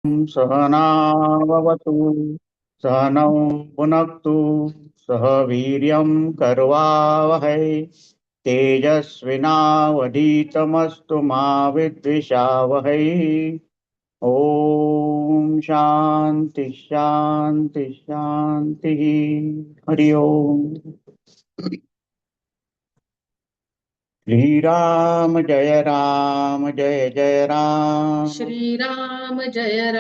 सहनाववतु सहनौ भुनक्तु सह वीर्यं करवावहै तेजस्विनावधीतमस्तु मा विद्विषावहै। ओम शांति शांति शांति। हरि ओम। श्री राम जय जय राम। श्री राम जय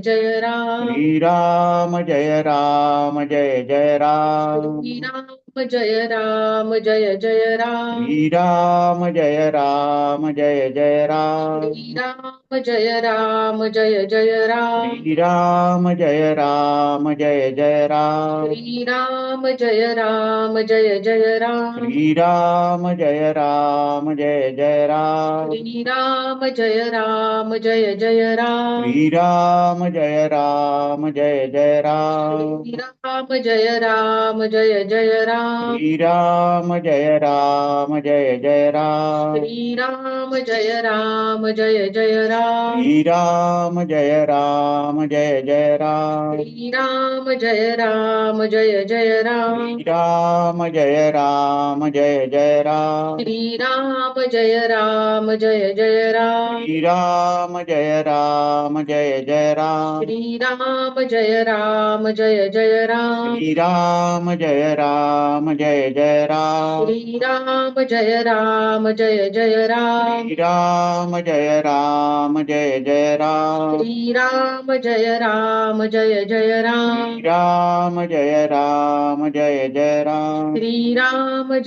जय राम। श्री राम जय जय राम। श्री राम जय राम जय जय राम। श्री राम जय जय राम। श्री राम जय राम जय जय राम। श्री राम जय जय राम। श्री राम जय राम जय जय राम। श्री राम जय जय राम। श्री राम जय राम जय जय राम। श्री राम जय जय राम। श्री राम जय राम जय जय राम। श्री राम जय जय राम। श्री राम जय राम जय जय राम। श्री राम जय जय राम। श्री राम जय राम जय जय राम। श्री राम जय जय राम। श्री राम जय राम जय जय राम। श्री राम जय जय राम। श्री राम जय राम जय जय राम। श्री राम जय जय राम। श्री राम जय राम जय जय राम। श्री राम जय जय राम। श्री राम जय राम जय जय राम। श्री राम जय जय राम। श्री राम जय राम जय जय राम। श्री राम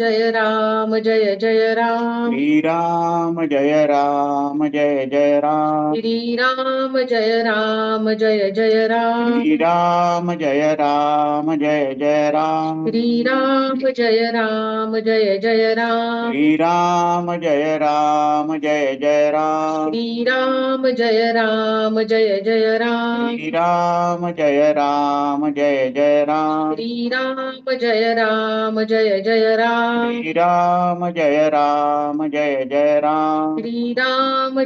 जय जय राम। श्री राम जय राम जय जय राम। श्री राम जय जय राम। श्री राम जय राम जय जय राम। श्री राम जय जय राम। श्री राम जय राम जय जय राम। श्री राम जय जय राम। श्री राम जय राम जय जय राम। श्री राम जय जय राम। श्री राम जय राम जय जय राम। श्री राम जय जय राम। श्री राम जय राम जय जय राम। श्री राम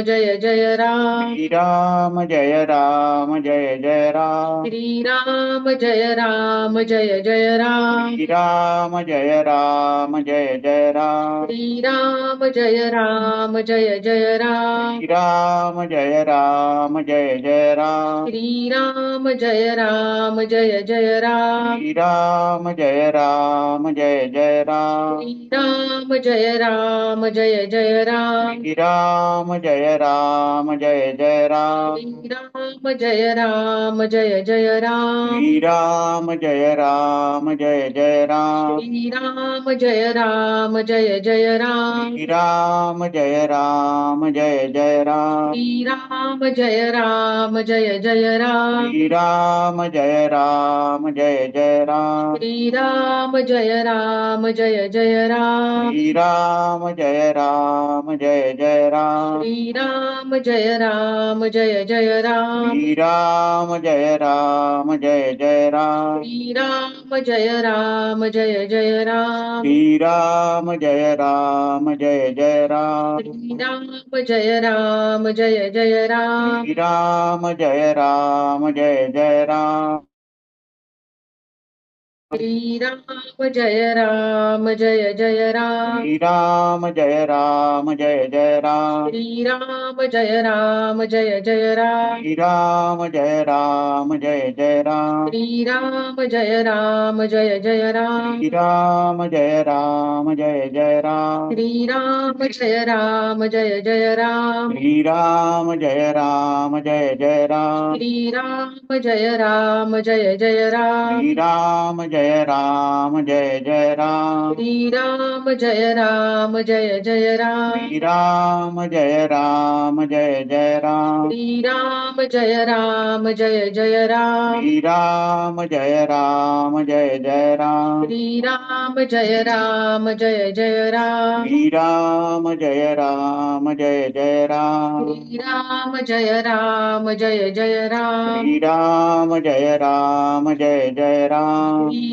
जय जय राम। श्री राम जय राम जय जय राम। श्री राम जय जय राम। श्री राम जय राम जय जय राम। श्री राम जय जय राम। श्री राम जय राम जय जय राम। श्री राम जय जय राम। श्री राम जय राम जय जय राम। श्री राम जय जय राम। श्री राम जय राम जय जय राम। श्री राम जय जय राम। श्री राम जय राम जय जय राम। श्री राम जय जय राम। श्री राम जय राम जय जय राम। श्री राम जय जय राम। श्री राम जय राम जय जय राम। श्री राम जय जय राम। श्री राम जय राम जय जय राम। श्री राम जय जय राम। श्री राम जय राम जय जय राम। श्री राम जय जय राम। श्री राम जय राम जय जय राम। श्री राम जय जय राम। श्री राम जय राम जय जय राम। श्री राम जय जय राम। श्री राम जय राम जय जय राम। श्री राम जय जय राम। श्री राम जय राम जय जय राम। श्री राम जय जय राम। श्री राम जय राम जय जय राम। श्री राम जय जय राम। श्री राम जय राम जय जय राम। श्री राम जय जय राम। श्री राम जय राम जय जय राम। श्री राम जय जय राम। श्री राम जय राम जय जय राम। श्री राम जय जय राम। श्री राम जय राम जय जय राम। श्री राम जय जय राम। श्री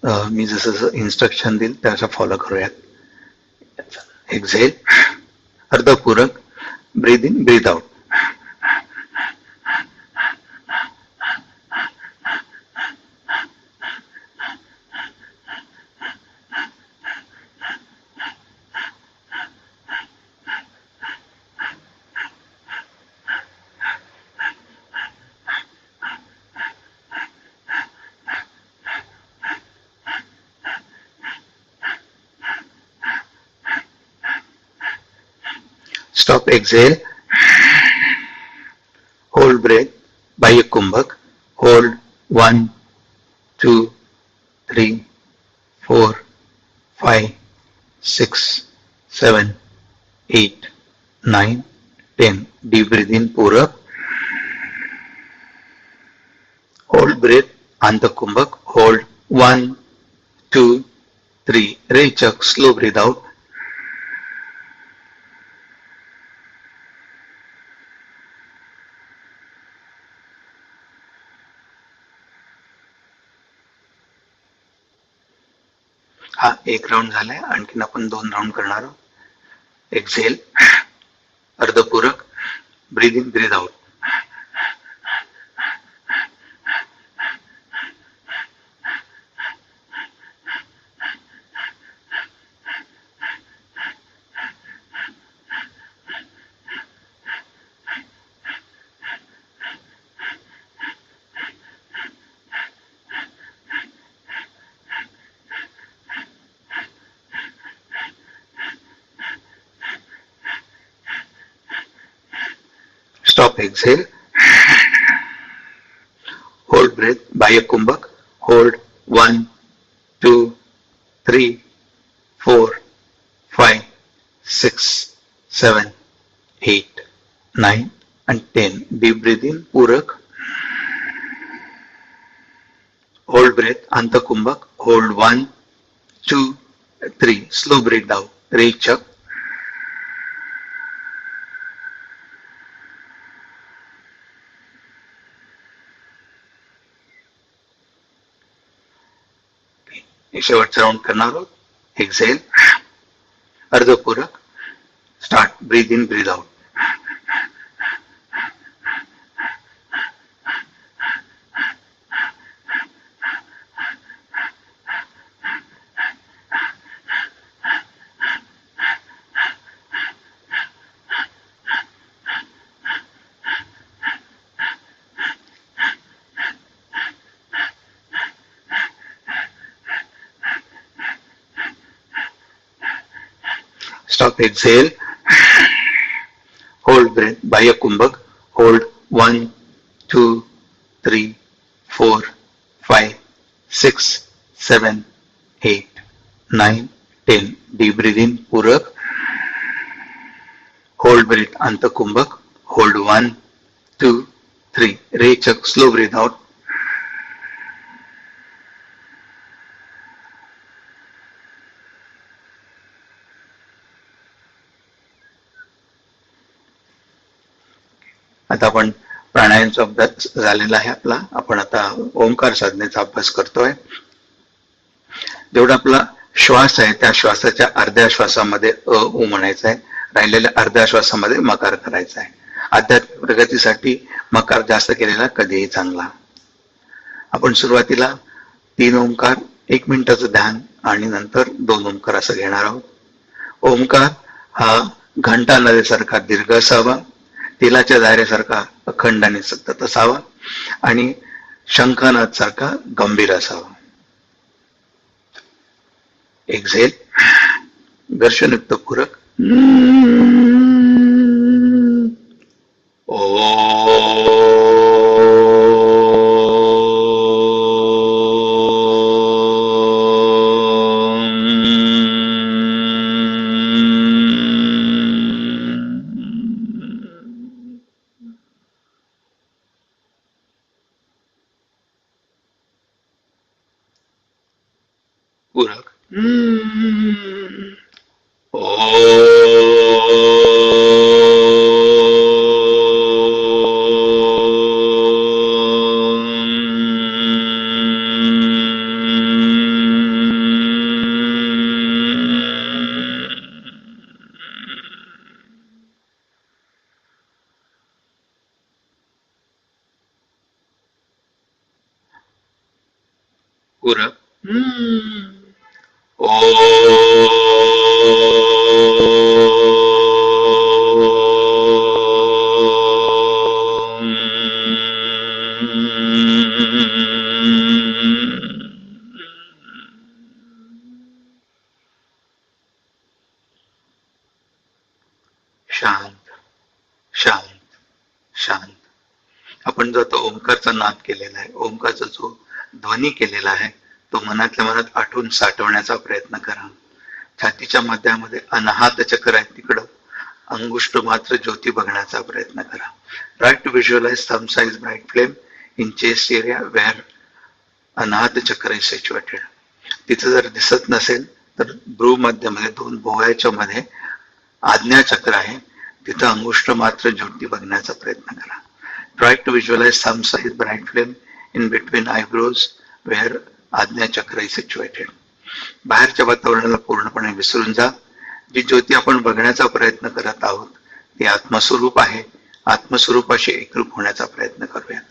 मी जसं इन्स्ट्रक्शन देईल त्याचा फॉलो करूयात. एक्झेल, अर्धपूरक, breathe in breathe out. Stop, exhale, hold breath, बाह्य कुंभक, hold 1, 2, 3, 4, 5, 6, 7, 8, 9, 10. Deep breathe in, पूरक. Hold breath, अंतकुंभक, hold 1, 2, 3. रेचक, slow breathe out. हा एक राऊंड झालाय, आणखीन आपण 2 राऊंड करणार आहोत. एक्झेल, अर्धपूरक, breathe in breathe out. Stop, exhale, hold breath, बाह्य कुंभक, hold 1, 2, 3, 4, 5, 6, 7, 8, 9 and 10. Deep breathe in, पूरक. Hold breath, अंतकुंभक, hold 1, 2, 3. Slow breathe out, रेचक. शेवटचा राऊंड करणार आहोत. एक्झेल, अर्धपूरक, start, breathe in breathe out. Stop, exhale, hold breath, बाह्य कुंभक, hold 1, 2, 3, 4, 5, 6, 7, 8, 9, 10. Deep breathe in, पूरक. Hold breath, अंतकुंभक, hold 1, 2, 3. रेचक, slow breathe out. आता आपण प्राणायामचा अभ्यास झालेला आहे आपला. आपण आता ओंकार साधनेचा अभ्यास करतोय. जेवढा आपला श्वास आहे त्या श्वासाच्या अर्ध्या श्वासामध्ये उ म्हणायचं आहे, राहिलेल्या अर्ध्या श्वासामध्ये मकार करायचा आहे. आध्यात्मिक प्रगतीसाठी मकार जास्त केलेला कधीही चांगला. आपण सुरुवातीला 3 ओंकार, 1 मिनिटाचं ध्यान आणि नंतर 2 ओंकार असं घेणार आहोत. ओंकार हा घंटा नदीसारखा दीर्घ असावा, तेलाच्या धारेसारखा अखंड आणि सतत असावा आणि शंखनाद सारखा गंभीर असावा. एक्झेल, घर्षणयुक्त पूरक. पूरक. उरक ओ शांत शांत शांत. आपण जो आता ओंकारचा नाद केलेला आहे, ओंकारचा जो ध्वनी केलेला आहे, तो मनातल्या मनात आठवून साठवण्याचा प्रयत्न करा. छातीच्या मध्यामध्ये अनाहत चक्र आहे, तिकडं अंगुष्ठ मात्र ज्योती बघण्याचा प्रयत्न करा. Try to visualise some size bright flame in chest area where Anahata chakra is situated. तिथं जर दिसत नसेल तर भ्रू मध्यामध्ये 2 भोवयाच्या मध्ये आज्ञा चक्र आहे, तिथं अंगुष्ठ मात्र ज्योती बघण्याचा प्रयत्न करा. Try to visualize some size bright flame in between eyebrows where आज्ञा चक्र is situated. बाहेरच्या वातावरणाला पूर्णपणे विसरून जा. जी ज्योती आपण बघण्याचा प्रयत्न करत आहोत ती आत्मस्वरूप आहे. आत्मस्वरूपाशी एकरूप होण्याचा प्रयत्न करूयात.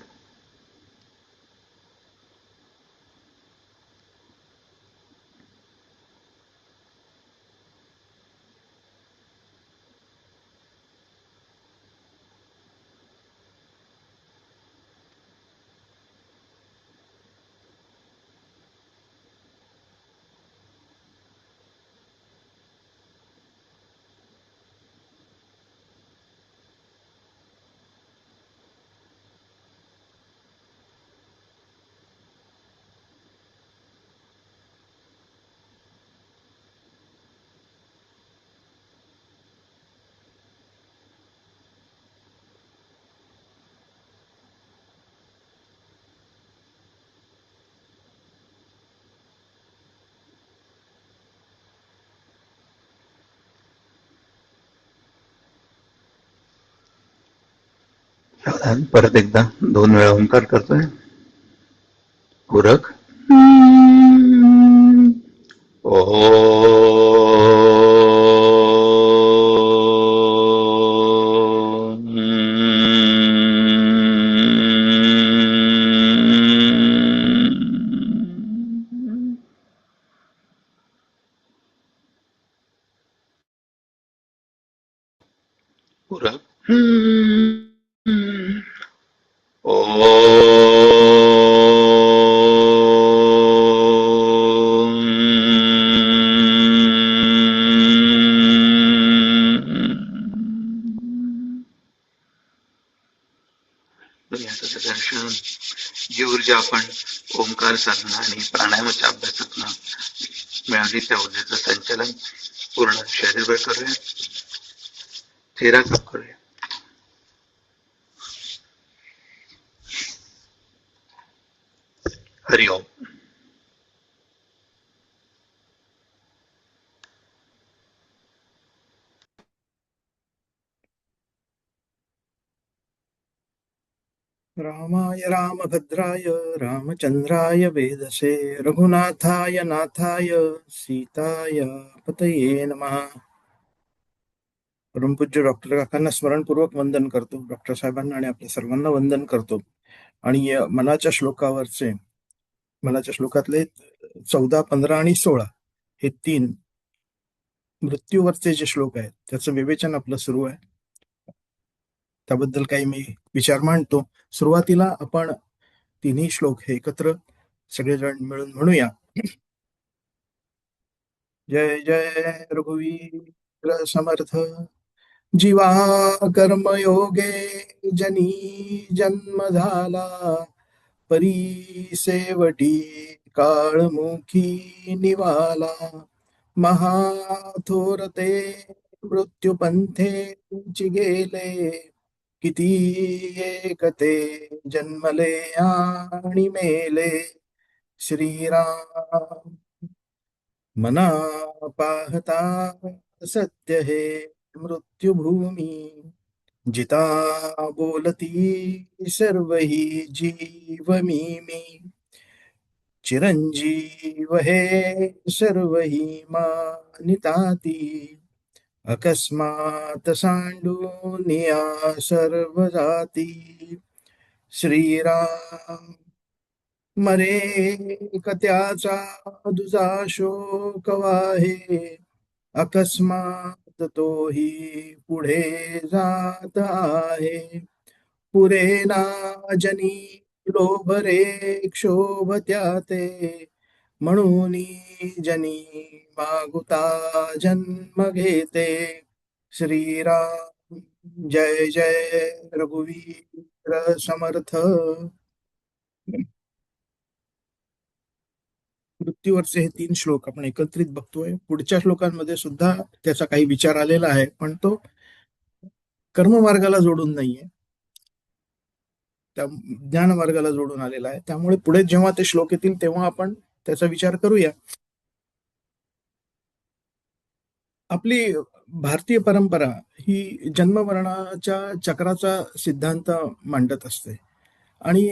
परत एकदा 2 वेळा ओंकार करतोय. उरक ओ उरक दर्शन. जी ऊर्जा आपण ओंकार साधना आणि प्राणायामाच्या अभ्यासातून मिळाली त्या ऊर्जेचं संचलन पूर्ण शरीरभर करूया. चेहरा साफ करूया. हरिओम. रामाय रामभद्राय रामचंद्राय वेदसे रघुनाथाय नाथाय सीताय पतये नमः. परमपूज्य डॉक्टर काकांना स्मरणपूर्वक वंदन करतो. डॉक्टर साहेबांना आणि आपल्या सर्वांना वंदन करतो. आणि मनाच्या श्लोकातले 14, 15 आणि 16 हे 3 मृत्यूवरचे जे श्लोक आहेत त्याचं विवेचन आपलं सुरू आहे. त्याबद्दल काही मी विचार मांडतो. सुरुवातीला आपण तिन्ही श्लोक हे एकत्र सगळेजण मिळून म्हणूया. जय जय रघुवीर समर्थ. जीवा कर्मयोगे जनी जन्म झाला, परिसेवटी काळमुखी निवाला. महाथोरते मृत्युपंथेची गेले, किती एकते जन्मले आणि मेले. श्रीराम मना पाहता सत्य हे मृत्युभूमी, जिता बोलती सर्व ही जीव मी. चिरंजीव हे सर्व ही मानिताती, अकस्मात सांडून या सर्व जाती. श्रीराम मरे त्याचा दुजा शोक वाहे, अकस्मात तोही पुढे जात आहे. पुरे ना जनी लोभरे क्षोभ त्याते, म्हणून जनी मागुता जन्म घेते. श्रीराम जय जय रघुवीर समर्थ. मृत्यूवरचे हे 3 श्लोक आपण एकत्रित बघतोय. पुढच्या श्लोकांमध्ये सुद्धा त्याचा काही विचार आलेला आहे, पण तो कर्ममार्गाला जोडून नाहीये, त्या ज्ञान मार्गाला जोडून आलेला आहे. त्यामुळे पुढे जेव्हा ते श्लोक येतील तेव्हा आपण त्याचा विचार करूया. आपली भारतीय परंपरा ही जन्ममरणाच्या चक्राचा सिद्धांत मांडत असते आणि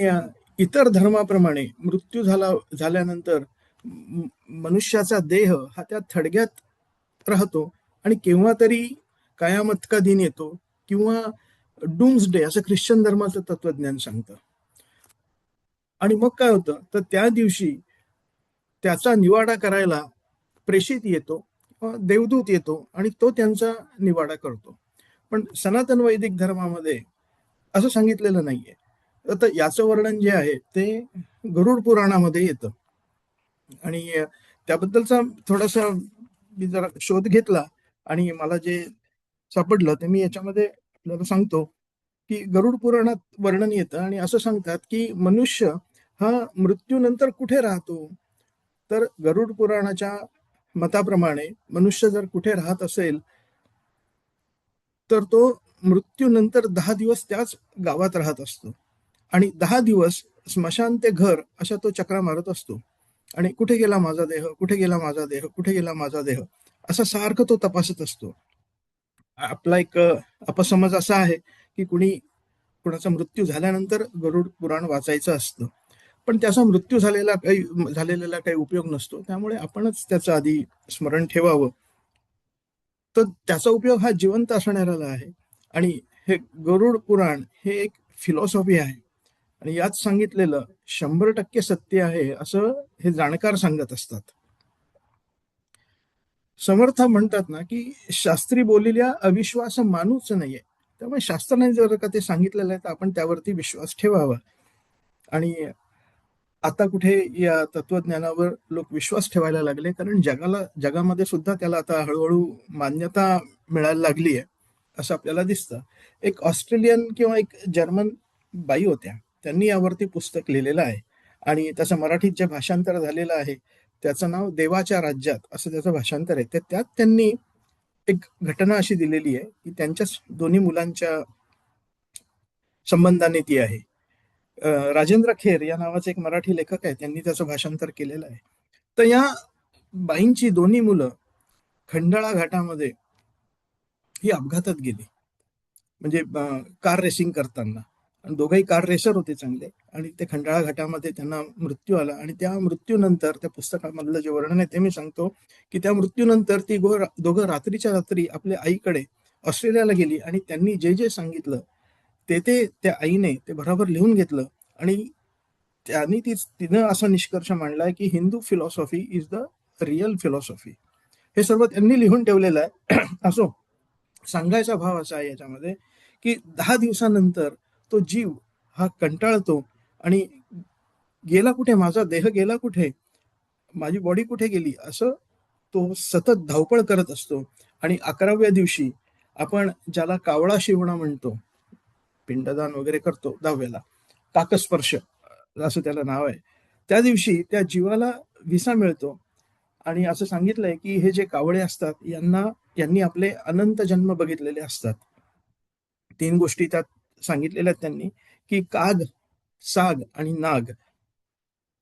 इतर धर्माप्रमाणे मृत्यू झाल्यानंतर मनुष्याचा देह हा त्या थडग्यात राहतो आणि केव्हा तरी कयामत का दिन येतो किंवा डूम्सडे असं ख्रिश्चन धर्माचं तत्वज्ञान सांगतं. आणि मग काय होतं तर त्या दिवशी त्याचा निवाडा करायला प्रेषित येतो, देवदूत येतो आणि तो त्यांचा निवाडा करतो. पण सनातन वैदिक धर्मामध्ये असं सांगितलेलं नाहीये. तर याचं वर्णन जे आहे ते गरुड पुराणामध्ये येतं आणि त्याबद्दलचा थोडासा मी जरा शोध घेतला आणि मला जे सापडलं ते मी याच्यामध्ये आपल्याला सांगतो की गरुड पुराणात वर्णन येतं आणि असं सांगतात की मनुष्य हा मृत्यूनंतर कुठे राहतो. तर गरुड पुराणाच्या मताप्रमाणे मनुष्य जर कुठे राहत असेल तर तो मृत्यूनंतर 10 दिवस त्याच गावात राहत असतो आणि 10 दिवस स्मशान ते घर अशा तो चक्रा मारत असतो आणि कुठे गेला माझा देह, कुठे गेला माझा देह, कुठे गेला माझा देह असा सारखं तो तपासत असतो. आपला एक अपसमज असा आहे की कुणाचा मृत्यू झाल्यानंतर गरुड पुराण वाचायचं असतं, पण त्याचा मृत्यू झालेला काही उपयोग नसतो. त्यामुळे आपणच त्याचं आधी स्मरण ठेवावं. तर त्याचा उपयोग हा जिवंत असणाऱ्याला आहे आणि हे गरुड पुराण हे एक फिलॉसॉफी आहे आणि यात सांगितलेलं 100% सत्य आहे असं हे जाणकार सांगत असतात. समर्थ म्हणतात ना की शास्त्री बोललेल्या अविश्वास मानूच नाहीये. त्यामुळे शास्त्राने जर का ते सांगितलेलं आहे तर आपण त्यावरती विश्वास ठेवावा. आणि आता कुठे या तत्वज्ञानावर लोक विश्वास ठेवायला लागले, कारण जगामध्ये सुद्धा त्याला आता हळूहळू मान्यता मिळायला लागली आहे असं आपल्याला दिसतं. एक ऑस्ट्रेलियन किंवा एक जर्मन बाई होत्या, त्यांनी यावरती पुस्तक लिहिलेलं आहे आणि त्याचं मराठीत जे भाषांतर झालेलं आहे त्याचं नाव देवाच्या राज्यात असं त्याचं भाषांतर आहे. तर त्यात त्यांनी एक घटना अशी दिलेली आहे की त्यांच्याच दोन्ही मुलांच्या संबंधाने ती आहे. राजेंद्र खेर या नावाचे एक मराठी लेखक आहे, त्यांनी त्याचं भाषांतर केलेलं आहे. तर या बाईंची दोन्ही मुलं खंडाळा घाटामध्ये ही अपघातात गेली, म्हणजे कार रेसिंग करताना. आणि दोघंही कार रेसर होते चांगले आणि ते खंडाळा घाटामध्ये त्यांना मृत्यू आला. आणि त्या मृत्यूनंतर त्या पुस्तकामधलं जे वर्णन आहे ते मी सांगतो की त्या मृत्यूनंतर ती दोघं रात्रीच्या रात्री आपल्या आईकडे ऑस्ट्रेलियाला गेली आणि त्यांनी जे जे सांगितलं ते त्या आईने ते बरोबर लिहून घेतलं आणि तिनं असा निष्कर्ष मांडलाय की Hindu philosophy is the real philosophy. हे सर्व त्यांनी लिहून ठेवलेलं आहे. असो, सांगायचा भाव असा आहे याच्यामध्ये की 10 दिवसानंतर तो जीव हा कंटाळतो आणि गेला कुठे माझा देह, गेला कुठे माझी बॉडी, कुठे गेली असं तो सतत धावपळ करत असतो. आणि 11व्या दिवशी आपण ज्याला कावळा शिवणा म्हणतो, पिंडदान वगैरे करतो 10व्याला, काकस्पर्श असं त्याला नाव आहे, त्या दिवशी त्या जीवाला विसा मिळतो. आणि असं सांगितलंय की हे जे कावळे असतात यांनी आपले अनंत जन्म बघितलेले असतात. 3 गोष्टी त्यात सांगितलेल्या आहेत त्यांनी की काग, साग आणि नाग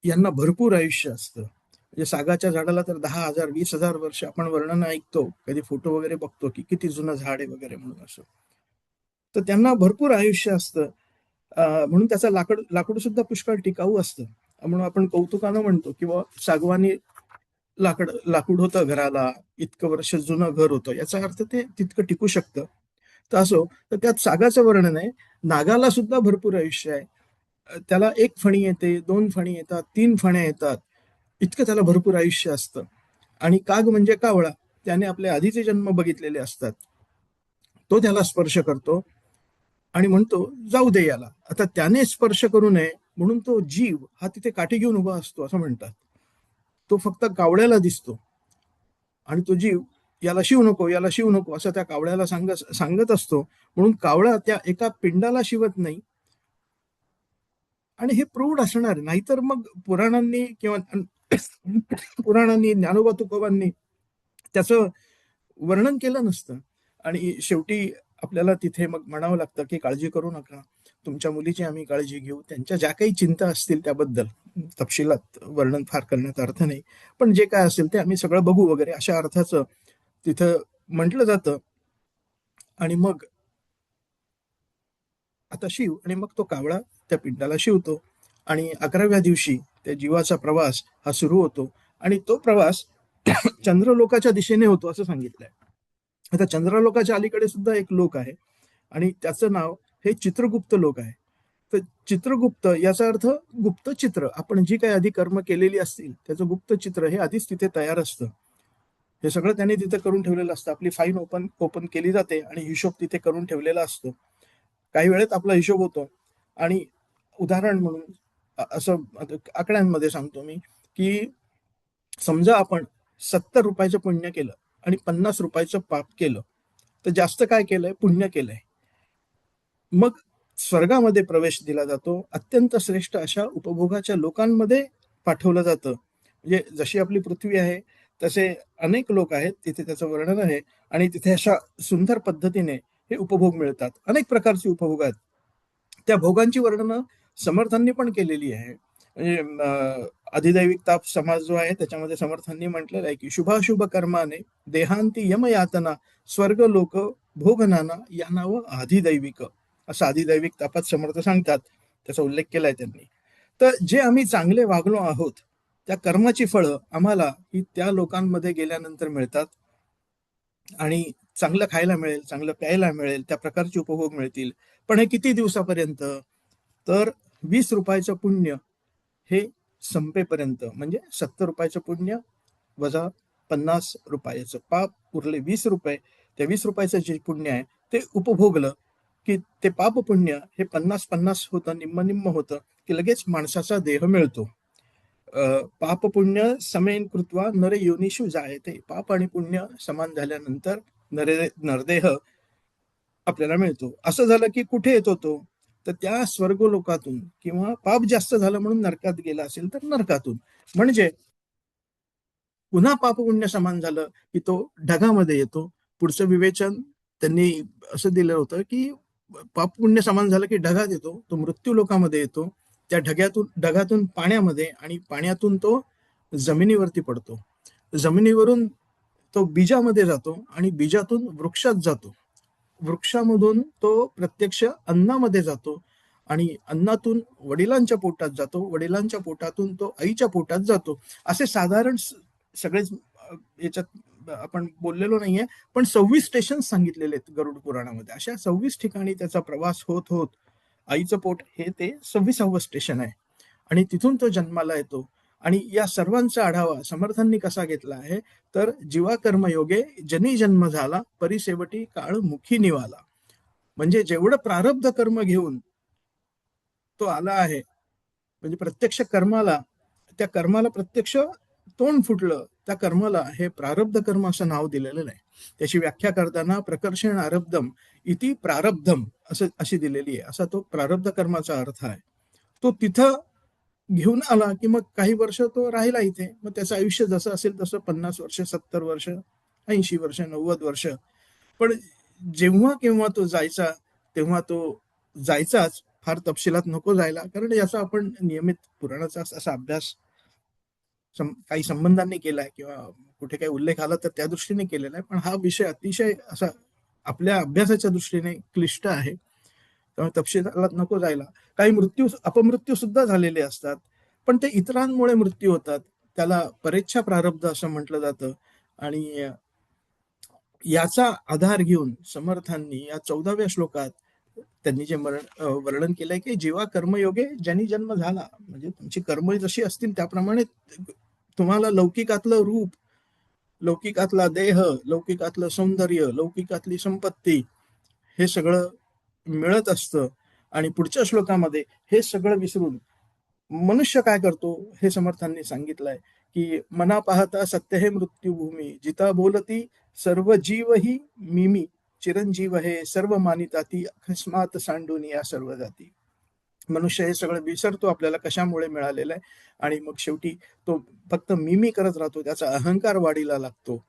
यांना भरपूर आयुष्य असतं. म्हणजे सागाच्या झाडाला तर 10,000 20,000 वर्ष आपण वर्णन ऐकतो, कधी फोटो वगैरे बघतो की किती जुनं झाड आहे वगैरे म्हणून. असं तर त्यांना भरपूर आयुष्य असतं. म्हणून त्याचं लाकूड सुद्धा पुष्कळ टिकाऊ असतं. म्हणून आपण कौतुकानं म्हणतो किंवा सागवानी लाकूड होतं घराला, इतकं वर्ष जुनं घर होतं, याचा अर्थ ते तितकं टिकू शकतं. तर असो, तर त्यात सागाचं वर्णन आहे. नागाला सुद्धा भरपूर आयुष्य आहे त्याला 1 फणी येते, 2 फणी येतात, 3 फण्या येतात. इतकं त्याला भरपूर आयुष्य असतं. आणि काग म्हणजे कावळा, त्याने आपले आधीचे जन्म बघितलेले असतात. तो त्याला स्पर्श करतो आणि म्हणतो जाऊ दे याला. आता त्याने स्पर्श करू नये म्हणून तो जीव हा तिथे काठी घेऊन उभा असतो असं म्हणतात. तो फक्त कावळ्याला दिसतो आणि तो जीव याला शिवू नको, याला शिवू नको असं त्या कावळ्याला सांगत असतो. म्हणून कावळा त्या एका पिंडाला शिवत नाही. आणि हे प्रौढ असणार, नाहीतर मग पुराणांनी किंवा पुराणांनी, ज्ञानोबा तुकोबांनी त्याचं वर्णन केलं नसतं. आणि शेवटी आपल्याला तिथे मग म्हणावं लागतं की काळजी करू नका, तुमच्या मुलीची आम्ही काळजी घेऊ. त्यांच्या ज्या काही चिंता असतील त्याबद्दल तपशिलात वर्णन फार करण्यात अर्थ नाही, पण जे काय असेल ते आम्ही सगळं बघू वगैरे अशा अर्थाचं तिथं म्हटलं जातं. आणि मग आता शिव आणि मग तो कावळा त्या पिंडाला शिवतो आणि 11व्या दिवशी त्या जीवाचा प्रवास हा सुरू होतो. आणि तो प्रवास चंद्रलोकाच्या दिशेने होतो असं सांगितलंय. आता चंद्रलोकाच्या अलीकडे सुद्धा एक लोक आहे आणि त्याचं नाव हे चित्रगुप्त लोक आहे. तर चित्रगुप्त याचा अर्थ गुप्त चित्र. आपण जी काही आधी कर्म केलेली असतील त्याचं गुप्त चित्र हे आधीच तिथे तयार असतं. हे सगळं त्यांनी तिथे करून ठेवलेलं असतं. आपली फाईल ओपन केली जाते आणि हिशोब तिथे करून ठेवलेला असतो. काही वेळेत आपला हिशोब होतो. आणि उदाहरण म्हणून असं आकड्यांमध्ये सांगतो मी की समजा आपण 70 रुपयाचं पुण्य केलं आणि 50 रुपयाचं पाप केलं, तर जास्त काय केलंय? पुण्य केलंय. मग स्वर्गामध्ये प्रवेश दिला जातो. अत्यंत श्रेष्ठ अशा उपभोगाच्या लोकांमध्ये पाठवलं जातं. म्हणजे जशी आपली पृथ्वी आहे तसे अनेक लोक आहेत, तिथे त्याचं वर्णन आहे. आणि तिथे अशा सुंदर पद्धतीने हे उपभोग मिळतात. अनेक प्रकारचे उपभोग आहेत. त्या भोगांची वर्णनं समर्थांनी पण केलेली आहे. म्हणजे अधिदैविक ताप समाज जो आहे त्याच्यामध्ये समर्थांनी म्हटलेलं आहे की शुभाशुभ कर्माने देहांती यमयातना स्वर्ग लोक भोगनाना या नाव अधिदैविक, असं अधिदैविक तापात समर्थ सांगतात. त्याचा उल्लेख केलाय त्यांनी. तर जे आम्ही चांगले वागलो आहोत त्या कर्माची फळं आम्हाला ही त्या लोकांमध्ये गेल्यानंतर मिळतात. आणि चांगलं खायला मिळेल, चांगलं प्यायला मिळेल, त्या प्रकारचे उपभोग मिळतील. पण हे किती दिवसापर्यंत? तर 20 रुपयाचं पुण्य हे संपेपर्यंत. म्हणजे 70 रुपयाचं पुण्य वजा 50 रुपयाचं पाप, उरले 20 रुपये. त्या 20 रुपयाचं जे पुण्य आहे ते उपभोगलं की ते पाप पुण्य हे 50-50 होतं, निम्म होतं की लगेच माणसाचा देह मिळतो. पाप पुण्य समेन कृत्वा नरे योनिषु जायते. पाप आणि पुण्य समान झाल्यानंतर नरदेह आपल्याला मिळतो. असं झालं की कुठे येतो तो? तर त्या स्वर्गलोकातून, किंवा पाप जास्त झालं म्हणून नरकात गेला असेल तर नरकातून. म्हणजे पुन्हा पाप पुण्य समान झालं की तो ढगामध्ये येतो. पुढचं विवेचन त्यांनी असं दिलं होतं की पाप पुण्य समान झालं की ढगात येतो, तो मृत्यू लोकामध्ये येतो. त्या ढगातून पाण्यामध्ये, आणि पाण्यातून तो जमिनीवरती पडतो. जमिनीवरून तो बीजामध्ये जातो आणि बीजातून वृक्षात जातो. वृक्षामधून तो प्रत्यक्ष अन्नामध्ये जातो आणि अन्नातून वडिलांच्या पोटात जातो. वडिलांच्या पोटातून तो आईच्या पोटात जातो. असे साधारण सगळेच याच्यात आपण बोललेलो नाहीये, पण 26 स्टेशन सांगितलेले आहेत गरुड पुराणामध्ये. अशा 26 ठिकाणी त्याचा प्रवास होत होत आईचं पोट हे ते 26वं स्टेशन आहे. आणि तिथून तो जन्माला येतो. आणि या सर्वांचा आढावा समर्थांनी कसा घेतला आहे? तर जीवा कर्मयोगे जनी जन्म झाला, परिसेवटी काळ मुखी निवाला. म्हणजे जेवढं प्रारब्ध कर्म घेऊन तो आला आहे, म्हणजे प्रत्यक्ष कर्माला, त्या कर्माला प्रत्यक्ष तोंड फुटलं, त्या कर्माला हे प्रारब्ध कर्म असं नाव दिलेलं नाही. त्याची व्याख्या करताना प्रकर्षण आरब्धम इति प्रारब्धम अशी दिलेली आहे. असा तो प्रारब्ध कर्माचा अर्थ आहे. तो तिथं घेऊन आला की मग काही वर्ष तो राहिला इथे. मग त्याचं आयुष्य जसं असेल तसं 50 वर्ष, 70 वर्ष, 80 वर्ष, 90 वर्ष. पण जेव्हा केव्हा तो जायचा तेव्हा तो जायचाच. फार तपशिलात नको जायला, कारण याचा आपण नियमित पुराणाचा असा अभ्यास काही संबंधांनी केलाय किंवा कुठे काही उल्लेख आला तर त्या दृष्टीने केलेला आहे. पण हा विषय अतिशय असा आपल्या अभ्यासाच्या दृष्टीने क्लिष्ट आहे, त्यामुळे तपशिलात नको जायला. काही अपमृत्यू सुद्धा झालेले असतात, पण ते इतरांमुळे मृत्यू होतात. त्याला परेच्छा प्रारब्ध असं म्हटलं जातं. आणि याचा आधार घेऊन समर्थांनी या 14व्या श्लोकात त्यांनी जे वर्णन केलंय की जीवा कर्मयोगे ज्यांनी जन्म झाला, म्हणजे तुमची कर्म जशी असतील त्याप्रमाणे तुम्हाला लौकिकातलं रूप, लौकिकातला देह, लौकिकातलं सौंदर्य, लौकिकातली संपत्ती हे सगळं मिळत असतं. आणि पुढच्या श्लोकामध्ये हे सगळं विसरून मनुष्य काय करतो हे समर्थांनी सांगितलंय की मना पाहता सत्य हे मृत्यूभूमी, जिता बोलती सर्व जीव ही मिमी, चिरंजीव हे सर्व मानिता ती अकस्मात सांडून या सर्व जाती. मनुष्य हे सगळं विसरतो आपल्याला कशामुळे मिळालेलं आहे, आणि मग शेवटी तो फक्त मिमी करत राहतो, त्याचा अहंकार वाढीला लागतो.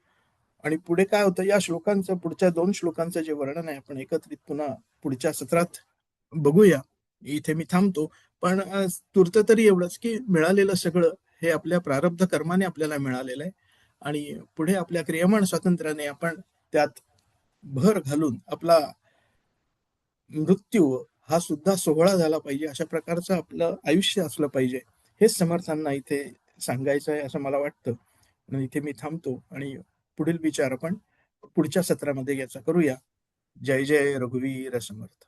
आणि पुढे काय होतं, या श्लोकांचं, पुढच्या 2 श्लोकांचं जे वर्णन आहे आपण एकत्रित पुन्हा पुढच्या सत्रात बघूया. इथे मी थांबतो. पण तूर्त तरी एवढंच की मिळालेलं सगळं हे आपल्या प्रारब्ध कर्माने आपल्याला मिळालेलं आहे, आणि पुढे आपल्या क्रियमाण स्वातंत्र्याने आपण त्यात भर घालून आपला मृत्यू हा सुद्धा सोहळा झाला पाहिजे, अशा प्रकारचं आपलं आयुष्य असलं पाहिजे. हेच समर्थांना इथे सांगायचं आहे असं मला वाटतं. आणि इथे मी थांबतो आणि पुढील विचार आपण पुढच्या सत्रामध्ये याचा करूया. जय जय रघुवीर समर्थ.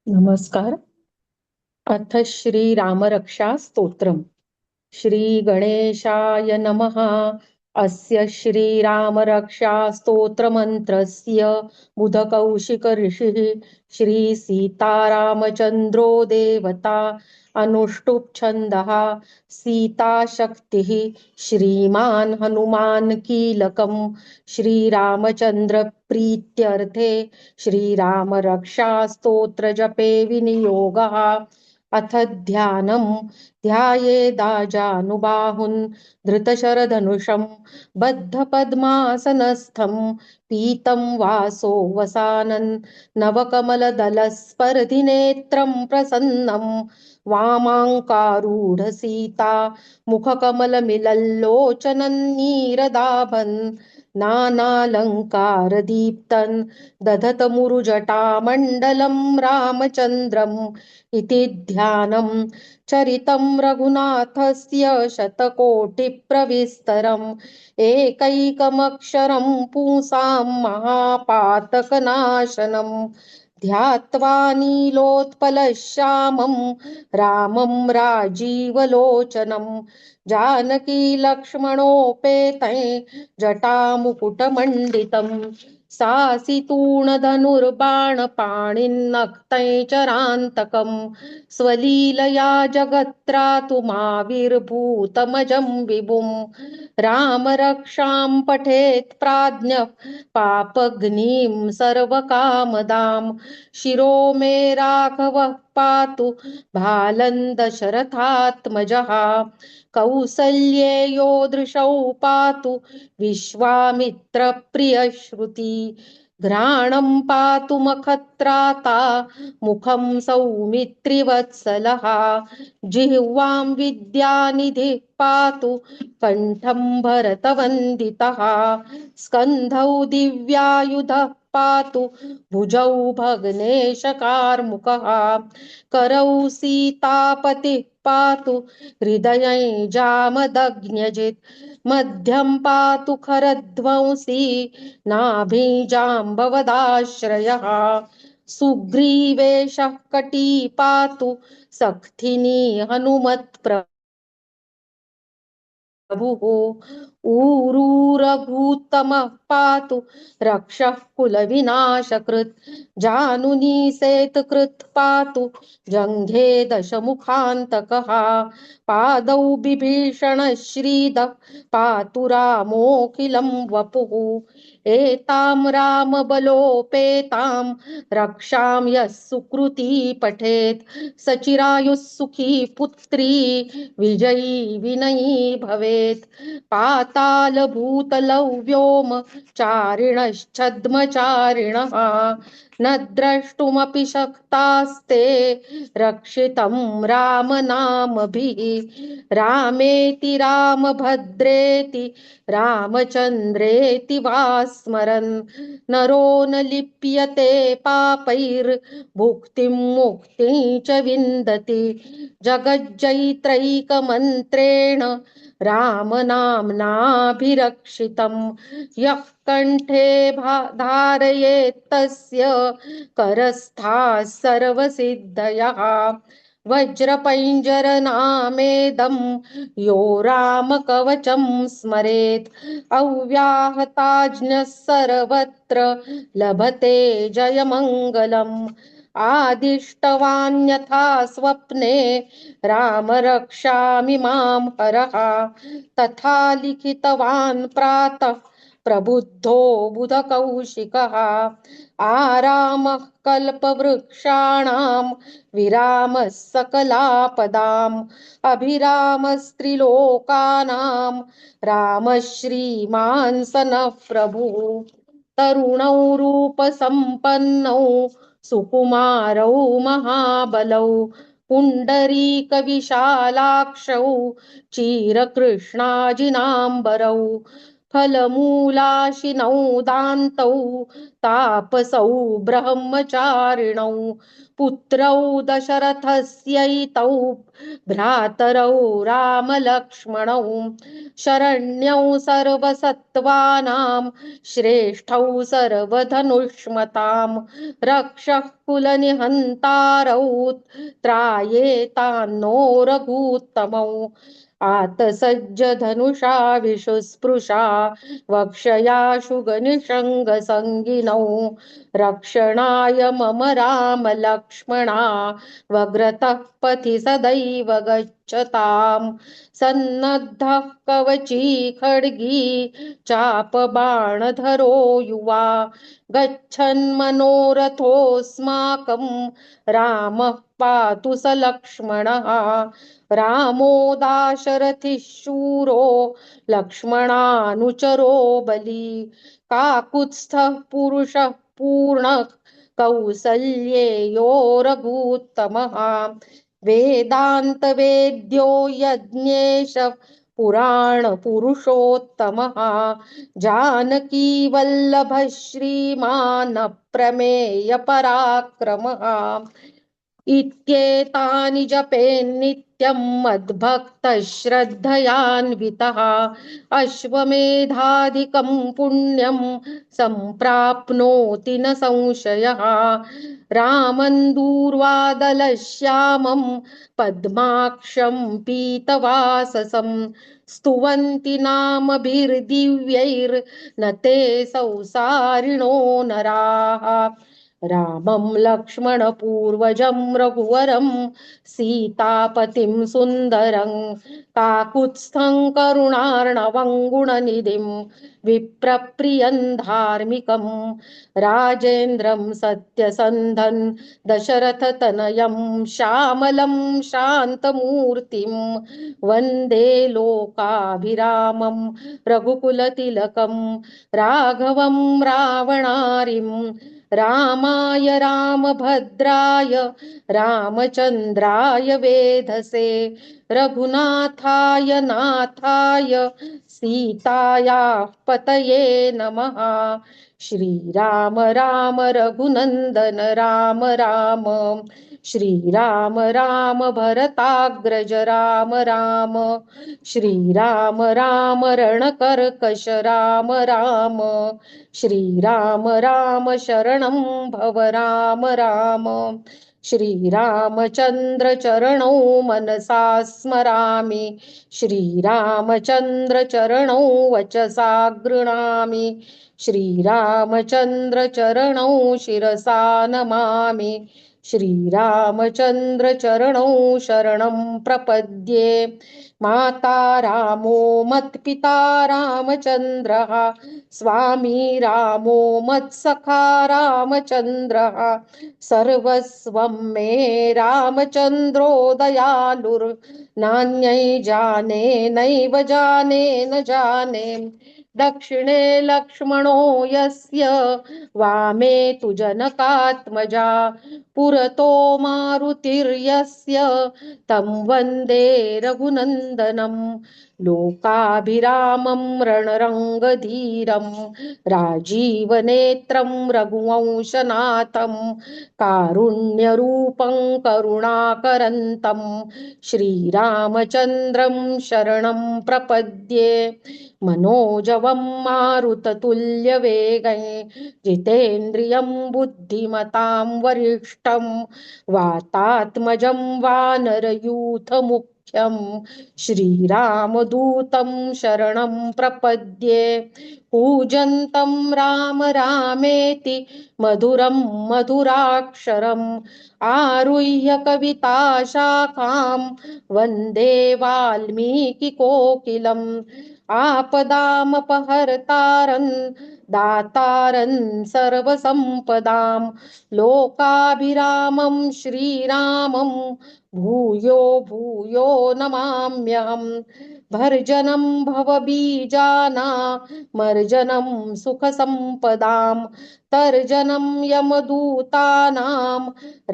नमस्कार. अथ श्री रामरक्षा स्तोत्रम्. श्री गणेशाय नमः. अस्य श्री रामरक्षा स्तोत्रमन्त्रस्य बुधकौशिक ऋषिः श्री सीतारामचन्द्रो देवता. अनुष्टुप् छन्दः सीताशक्तिः. श्रीमान् हनुमान् कीलकम्. श्रीरामचन्द्र प्रीत्यर्थे श्रीरामरक्षा स्तोत्र जपे विनियोगः. अथ ध्यानम्. ध्यायेदाजानुबाहुन् धृतशरधनुषं बद्धपद्मासनस्थं पीतं वासो वसानन् नवकमलदलस्पर्धिनेत्रं प्रसन्नं वामाङ्कारूढसीता मुखकमलमिलल्लोचनन्नीरदाभन् नानालङ्कारदीप्तन् दधतमुरुजटामण्डलं रामचन्द्रम् इति ध्यानम्. चरितं रघुनाथस्य शतकोटिप्रविस्तरम् एकैकमक्षरं पुंसां महापातकनाशनम्. ध्यात्वा नीलोत्पलश्यामं रामं राजीवलोचनं जानकी लक्ष्मणोपेतै जटामुकुटमण्डितं सासितूणधनुर्बाणपाणिन्नक्तै चरान्तकं स्वलीलया जगत्रातुमाविर्भूतमजं विभुं. रामरक्षां पठेत् प्राज्ञः पापघ्नीं सर्वकामदां. शिरो मे राघवः पातु भालं दशरथात्मजः. कौसल्येयो दृशौ पातु विश्वामित्रप्रियश्रुति. घ्राणं पातु मखत्राता मुखं सौमित्रिवत्सलः. जिह्वां विद्यानिधिः पातु कण्ठं भरतवन्दितः. स्कन्धौ दिव्यायुधः पातु भुजौ भग्नेशकार्मुकः. करौ सीतापतिः पातु हृदये जामदग्न्यजित्. मध्यं पातु खरध्वंसी नाभिजाम्बवदाश्रयः. सुग्रीवेशः कटी पातु सख्थिनी हनुमत्प्रभुः. ऊरूरभूतमः पातु रक्षः कुलविनाशकृत्. जानुनी सेतकृत् पातु जङ्घे दशमुखान्तकः. पादौ बिभीषणः श्रीदः पातु रामोऽखिलं वपुः. एतां रामबलोपेतां रक्षां यः सुकृती पठेत् सचिरायुः सुखी पुत्री विजयी विनयी भवेत्. पातालभूतलौ व्योम चारिणश्छद्मचारिणः न द्रष्टुमपि शक्तास्ते रक्षितं रामनामभिः रामेति रामभद्रेति रामचन्द्रेति वा स्मरन् नरो न लिप्यते पापैर्भुक्तिं मुक्तिं च विन्दति जगज्जैत्रैकमन्त्रेण रामनाम्नाभिरक्षितं यः कण्ठे धारयेत्तस्य करस्थाः सर्वसिद्धयः वज्रपैञ्जरनामेदं यो रामकवचं स्मरेत् अव्याहताज्ञः सर्वत्र लभते जयमङ्गलम् आदिष्टवान्यथा स्वप्ने राम रक्षामि मां हरः तथा लिखितवान् प्रातः प्रबुद्धो बुधकौशिकः आरामः कल्पवृक्षाणां विरामः सकलापदाम् अभिरामस्त्रिलोकानां रामः श्रीमान् स नः प्रभुः तरुणौ रूपसम्पन्नौ सुकुमारौ महाबलौ पुण्डरीकविशालाक्षौ चिरकृष्णाजिनाम्बरौ फलमूलाशिनौ दान्तौ तापसौ ब्रह्मचारिणौ पुत्रौ दशरथस्यैतौ भ्रातरौ रामलक्ष्मणौ शरण्यौ सर्वसत्त्वानां श्रेष्ठौ सर्वधनुष्मतां रक्षः कुलनिहन्तारौ त्रायेतान्नो रघूत्तमौ आतसज्ज धनुषा विशुस्पृशा वक्षयाशु गनिषङ्गसङ्गिनौ रक्षणाय मम राम लक्ष्मणा वग्रतः पथि सदैव गच्छताम् सन्नद्धः कवची खड्गी चापबाणधरो युवा गच्छन्मनोरथोऽस्माकं रामः पातु स लक्ष्मणः रामो दाशरथिः शूरो लक्ष्मणानुचरो बली काकुत्स्थः पुरुषः पूर्णः कौसल्येयो रघूत्तमः वेदान्तवेद्यो यज्ञेशः पुराणपुरुषोत्तमः जानकीवल्लभः श्रीमान् अप्रमेयपराक्रमः इत्येतानि जपेन्नित्यं मद्भक्तः श्रद्धयान्वितः अश्वमेधाधिकं पुण्यं सम्प्राप्नोति न संशयः रामं दूर्वादलश्यामं पद्माक्षं पीतवाससं स्तुवन्ति नामभिर्दिव्यैर्न ते संसारिणो नराः रामं लक्ष्मणपूर्वजं रघुवरं सीतापतिं सुन्दरं काकुत्स्थं करुणार्णवं गुणनिधिं विप्रप्रियं धार्मिकं राजेन्द्रं सत्यसन्धं दशरथतनयं श्यामलं शान्तमूर्तिं वन्दे लोकाभिरामं रघुकुलतिलकं राघवं रावणारिं रामाय रामभद्राय रामचन्द्राय वेधसे रघुनाथाय नाथाय सीतायाः पतये नमः श्रीराम राम रघुनन्दन राम राम श्रीराम राम भरताग्रज राम राम श्रीराम राम रणकर्कश राम राम श्रीराम राम शरणं भव राम राम श्रीरामचन्द्र चरणौ मनसा स्मरामि श्रीरामचन्द्र चरणौ वचसा गृह्णामि श्रीरामचन्द्र चरणौ शिरसा नमामि श्रीरामचन्द्र चरणौ शरणं प्रपद्ये माता रामो मत्पिता रामचन्द्रः स्वामी रामो मत्सखा रामचन्द्रः सर्वस्वं मे रामचन्द्रो दयालुर्नान्यै जाने नैव जाने न जाने दक्षिणे लक्ष्मणो यस्य वामे तु जनकात्मजा पुरतो मारुतिर्यस्य तं वन्दे रघुनन्दनं लोकाभिरामं रणरङ्गधीरं राजीवनेत्रं रघुवंशनाथं कारुण्यरूपं करुणाकरन्तं श्रीरामचन्द्रं शरणं प्रपद्ये मनोजवं मारुततुल्यवेगं जितेन्द्रियं बुद्धिमतां वरिष्ठं वातात्मजं वानरयूथमुख्यं श्रीरामदूतं शरणं प्रपद्ये कूजन्तं राम रामेति मधुरं मधुराक्षरम् आरुह्य कविताशाखां वन्दे वाल्मीकिकोकिलम् आपदामपहर्तारं दातारं सर्वसम्पदां लोकाभिरामं श्रीरामं भूयो भूयो नमाम्यहम् भर्जनं भवबीजानामर्जनं सुखसम्पदां तर्जनं यमदूतानां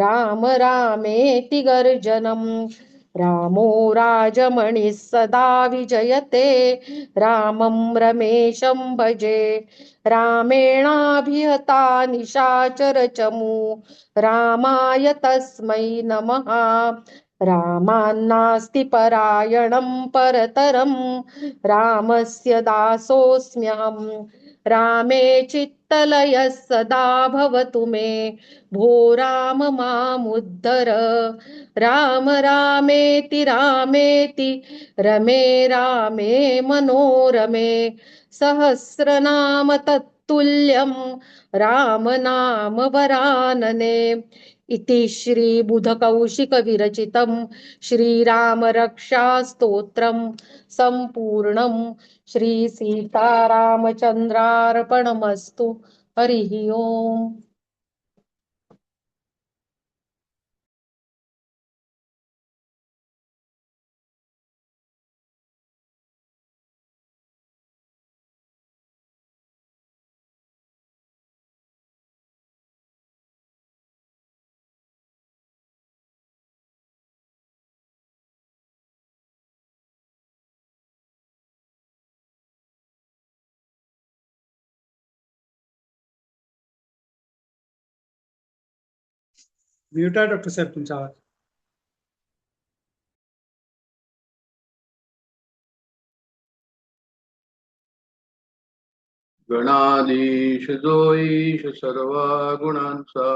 राम रामेति गर्जनम् रामो राजमणिः सदा विजयते रामं रमेशं भजे रामेणाभिहता निशाचरचमू रामाय तस्मै नमः रामान्नास्ति परायणं परतरं रामस्य दासोऽस्म्यहम् रामे चित्तलयः सदा भवतु मे भो राम मामुद्धर राम रामेति रामेति रमे रामे मनोरमे सहस्रनाम तत्तुल्यं राम नाम वरानने इति श्री बुधकौशिक विरचितं श्रीरामरक्षास्तोत्रं संपूर्णं श्री सीतारामचन्द्रार्पणमस्तु हरिः ओम्। म्यूट आहे डॉक्टर साहेब तुमचा आवाज. गणाधीश जो ईश सर्वा गुणांचा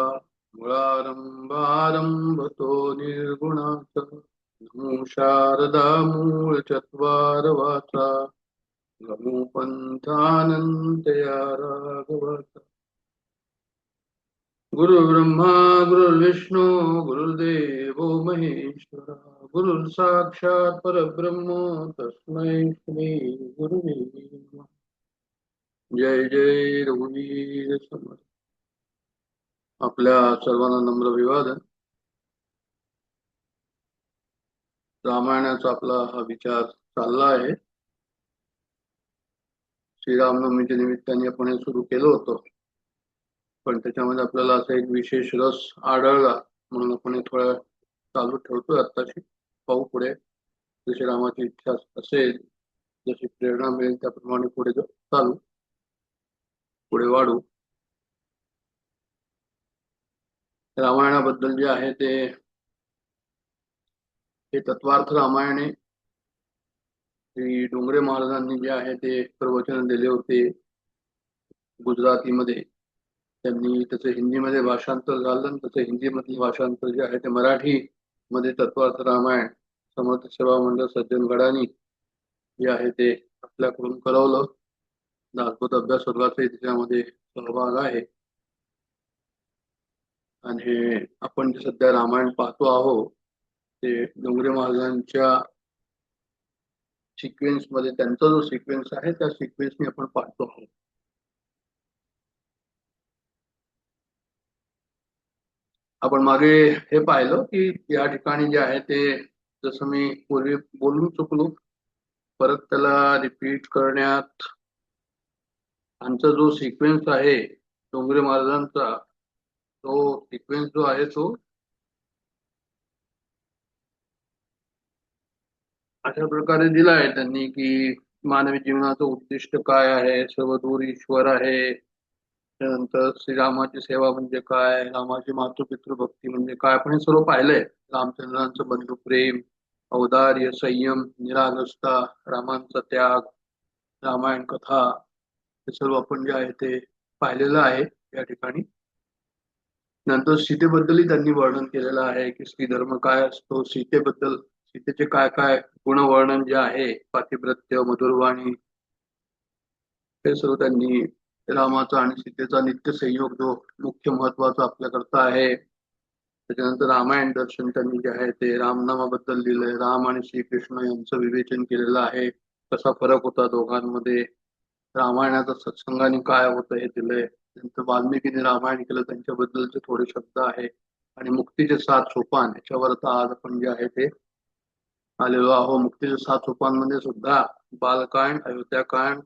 मुळारंभ तो निर्गुणाचा नमो शारदा मूळ चत्वार वाचा नमो पंथानंतया राघवाचा गुरु ब्रह्मा गुरुर्विष्णू गुरुर्देवो महेश्वरा गुरु साक्षात परब्रह्म तस्मै श्री गुरुवे नमः. जय जय रघुवीर समर्थ. आपल्या सर्वांना नम्र अभिवादन. रामायणाचा आपला हा विचार चालला आहे. श्रीरामनवमीच्या निमित्ताने आपण हे सुरू केलं होतं, पण त्याच्यामध्ये आपल्याला असा एक विशेष रस आढळला म्हणून आपण हे थोडा चालू ठेवतोय. आत्ताशी पाहू पुढे जशी रामाची इच्छा असेल, जशी प्रेरणा मिळेल त्याप्रमाणे पुढे चालू पुढे वाढू. रामायणाबद्दल जे आहे ते हे तत्वार्थ रामायणे श्री डोंगरे महाराजांनी जे आहे ते प्रवचन दिले होते गुजरातीमध्ये. त्यांनी त्याचं हिंदीमध्ये भाषांतर झालं आणि त्याचं हिंदीमधलं भाषांतर जे आहे ते मराठीमध्ये तत्वार्थ रामायण समर्थ सेवा मंडळ सज्जनगडानी जे आहे ते आपल्याकडून करवलं. दासबोध अभ्यास वर्गाचाही त्याच्यामध्ये सहभाग आहे. आणि हे आपण जे सध्या रामायण पाहतो आहोत ते डोंगरे महाराजांच्या सिक्वेन्स मध्ये, त्यांचा जो सिक्वेन्स आहे त्या सिक्वेन्सने आपण पाहतो आहोत. आपण मागे हे पाहिलं की या ठिकाणी जे आहे ते जसं मी पूर्वी बोलून चुकलो, परत त्याला रिपीट करण्यात आमचा जो सिक्वेन्स आहे डोंगरे महाराजांचा, तो सिक्वेन्स जो आहे तो अशा प्रकारे दिला आहे त्यांनी की मानवी जीवनाचं उद्दिष्ट काय आहे, सर्वदूर ईश्वर आहे, त्यानंतर श्रीरामाची सेवा म्हणजे काय, रामाची मातृपितृ भक्ती म्हणजे काय, आपण हे सर्व पाहिलंय. रामचंद्रांचं बंधू प्रेम, औदार्य, संयम, निरागसता, रामांचा त्याग, रामायण कथा, हे सर्व आपण जे आहे ते पाहिलेलं आहे या ठिकाणी. नंतर सीतेबद्दलही त्यांनी वर्णन केलेलं आहे की स्त्री धर्म काय असतो, सीतेचे काय काय गुणवर्णन जे आहे, पातिव्रत्य, मधुरवाणी, हे सर्व त्यांनी रामाचा आणि सीतेचा नित्य संयोग जो मुख्य महत्वाचा आपल्याकरता आहे. त्याच्यानंतर रामायण दर्शन त्यांनी जे आहे ते रामनामाबद्दल लिहिलंय. राम आणि श्रीकृष्ण यांचं विवेचन केलेलं आहे, कसा फरक होता दोघांमध्ये. रामायणाचा सत्संगाने काय होतं हे दिलंय. त्यांचं वाल्मिकीने रामायण केलं त्यांच्याबद्दलचे थोडे शब्द आहे. आणि मुक्तीचे 7 सोपान याच्यावर आता आज आपण जे आहे ते आलेलो आहो. मुक्तीचे 7 सोपानमध्ये सुद्धा बालकांड, अयोध्याकांड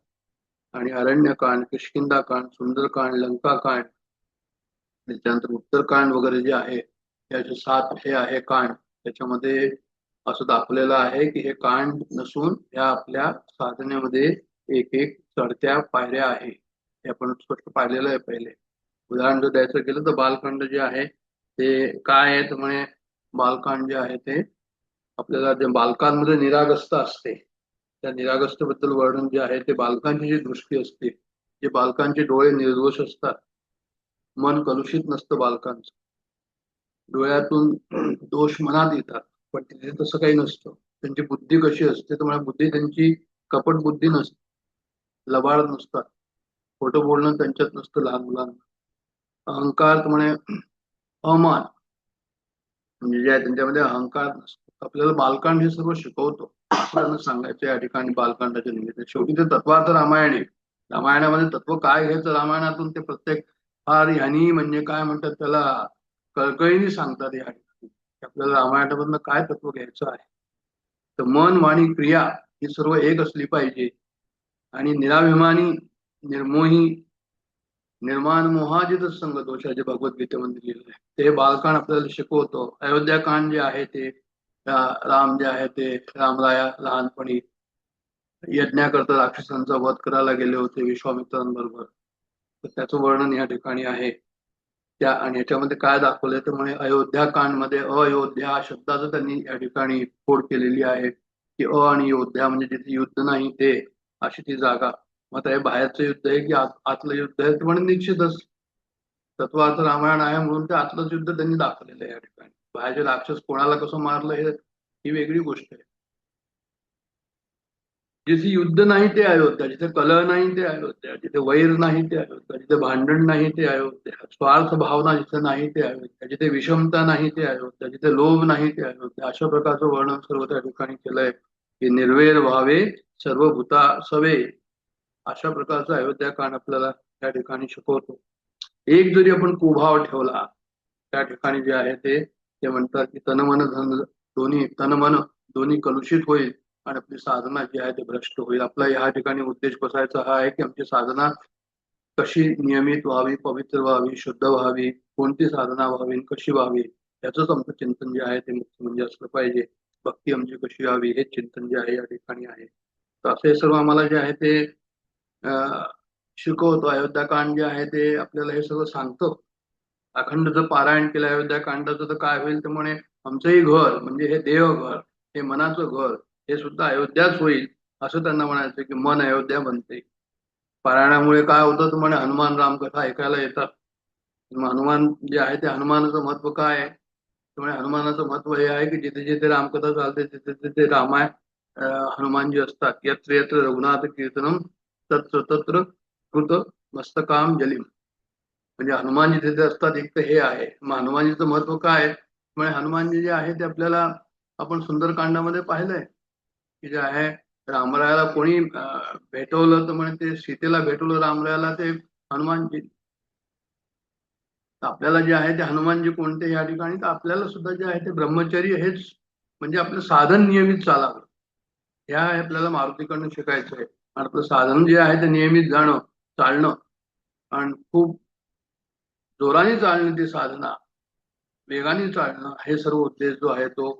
आणि अरण्यकांड, किष्किंधाकांड, सुंदरकांड, लंकाकांड, त्याच्यानंतर उत्तरकांड वगैरे जे आहे याचे 7 हे आहे कांड. त्याच्यामध्ये असं दाखवलेलं आहे की हे कांड नसून या आपल्या साधनेमध्ये एक एक चढत्या पायऱ्या आहे. हे आपण स्पष्ट पाहिलेलं आहे पहिले. उदाहरण जर द्यायचं गेलं तर बालकांड जे आहे ते काय आहे, तर म्हणे बालकांड जे आहे ते आपल्याला जे बालकांमध्ये निरागसता असते, त्या निरागसतेबद्दल वर्णन जे आहे ते बालकांची जी दृष्टी असते, जे बालकांचे डोळे निर्दोष असतात, मन कलुषित नसतं बालकांचं, डोळ्यातून दोष मनात येतात, पण तिथे तसं काही नसतं. त्यांची बुद्धी कशी असते, तर म्हणजे बुद्धी त्यांची कपट बुद्धी नसते, लबाड नसतात, खोटं बोलणं त्यांच्यात नसतं लहान मुलांना. अहंकार म्हणे अमान म्हणजे जे आहे त्यांच्यामध्ये अहंकार नसतो. आपल्याला बालकांड हे सर्व शिकवतो. आपल्याला सांगायचं या ठिकाणी बालकांडाच्या निमित्त शेवटी ते तत्वार्थ रामायण आहे. रामायणामध्ये तत्व काय घ्यायचं रामायणातून ते प्रत्येक फार ह्यानी म्हणजे काय म्हणतात त्याला कळकळीने सांगतात या ठिकाणी आपल्याला रामायणामधनं काय तत्व घ्यायचं आहे. तर मन, वाणी, क्रिया ही सर्व एक असली पाहिजे. आणि निराभिमानी, निर्मोही, निर्माण मोहाजित संग दोषाचे भगवद्गीतेमध्ये लिहिलेलं आहे. ते बालकांड आपल्याला शिकवतो. अयोध्याकांड जे आहे ते राम जे आहे ते रामराया लहानपणी यज्ञाकरता राक्षसांचा वध करायला गेले होते विश्वामित्रांबरोबर, तर त्याचं वर्णन या ठिकाणी आहे. त्या आणि याच्यामध्ये काय दाखवलंय तर म्हणे अयोध्याकांड मध्ये अयोध्या शब्दाचं त्यांनी या ठिकाणी फोड केलेली आहे की आणि योद्ध्या म्हणजे जिथे युद्ध नाही ते अशी ती जागा. मग हे बाहेरचं युद्ध आहे की आतलं युद्ध आहे, म्हणजे निश्चितच तत्वार्थ रामायण आहे म्हणून ते आतलंच युद्ध त्यांनी दाखवलेलं आहे या ठिकाणी. बाहेरचे राक्षस कोणाला कसं मारलं ही वेगळी गोष्ट आहे. जिथे युद्ध नाही ते अयोध्या, जिथे कलह नाही ते अयोध्या, जिथे वैर नाही ते अयोध्या, जिथे भांडण नाही ते अयोध्या, स्वार्थ भावना जिथे नाही ते अयोध्या, जिथे विषमता नाही ते अयोध्या, जिथे लोभ नाही ते अयोध्या. अशा प्रकारचं वर्णन सर्व त्या ठिकाणी केलंय की निर्वेर व्हावे सर्व भूता सवे. अशा प्रकारचं अयोध्याकांड आपल्याला त्या ठिकाणी शिकवतो. एक जरी आपण कुभाव ठेवला त्या ठिकाणी जे आहे ते म्हणतात की तनमन धन दोन्ही कलुषित होईल आणि आपली साधना जी आहे ते भ्रष्ट होईल. आपला या ठिकाणी उद्देश बसायचा हा आहे की आमची साधना कशी नियमित व्हावी, पवित्र व्हावी, शुद्ध व्हावी, कोणती साधना व्हावी, कशी व्हावी, याचंच आमचं चिंतन जे आहे ते मुख्य म्हणजे असलं पाहिजे. भक्ती आमची कशी व्हावी हे चिंतन जे आहे या ठिकाणी आहे. तर असे सर्व आम्हाला जे आहे ते शिकवतो. अयोध्याकांड जे आहे ते आपल्याला हे सगळं सांगतं. अखंड जर पारायण केलं अयोध्याकांडाचं तर काय होईल तर म्हणे आमचंही घर म्हणजे हे देवघर, हे मनाचं घर, हे सुद्धा अयोध्याच होईल असं त्यांना म्हणायचं की मन अयोध्या बनते. पारायणामुळे काय होतं तर म्हणे हनुमान रामकथा ऐकायला येतात. हनुमान जे आहे ते हनुमानाचं महत्व काय आहे, त्यामुळे हनुमानाचं महत्व हे आहे की जिथे जिथे रामकथा चालते तिथे तिथे हनुमानजी असतात. यत्र यत्र रघुनाथ कीर्तनम तत्र तत्र कृत मस्तकाम जलिम. म्हणजे हनुमानजी तिथे असतात एक तर हे आहे. मग हनुमानजीचं महत्व काय आहे, म्हणजे हनुमानजी जे आहे ते आपल्याला आपण सुंदरकांडामध्ये पाहिलंय की जे आहे रामरायाला कोणी भेटवलं तर म्हणे ते सीतेला भेटवलं रामरायाला ते हनुमानजी. आपल्याला जे आहे ते हनुमानजी कोणते या ठिकाणी, तर आपल्याला सुद्धा जे आहे ते ब्रह्मचर्य हेच म्हणजे आपलं साधन नियमित चालावं, ह्या आपल्याला मारुतीकडनं शिकायचं आहे. आणि आपलं साधन जे आहे ते नियमित जाणं चालणं आणि खूप जोराने चालणं, ती साधना वेगाने चालणं, हे सर्व उद्देश जो आहे तो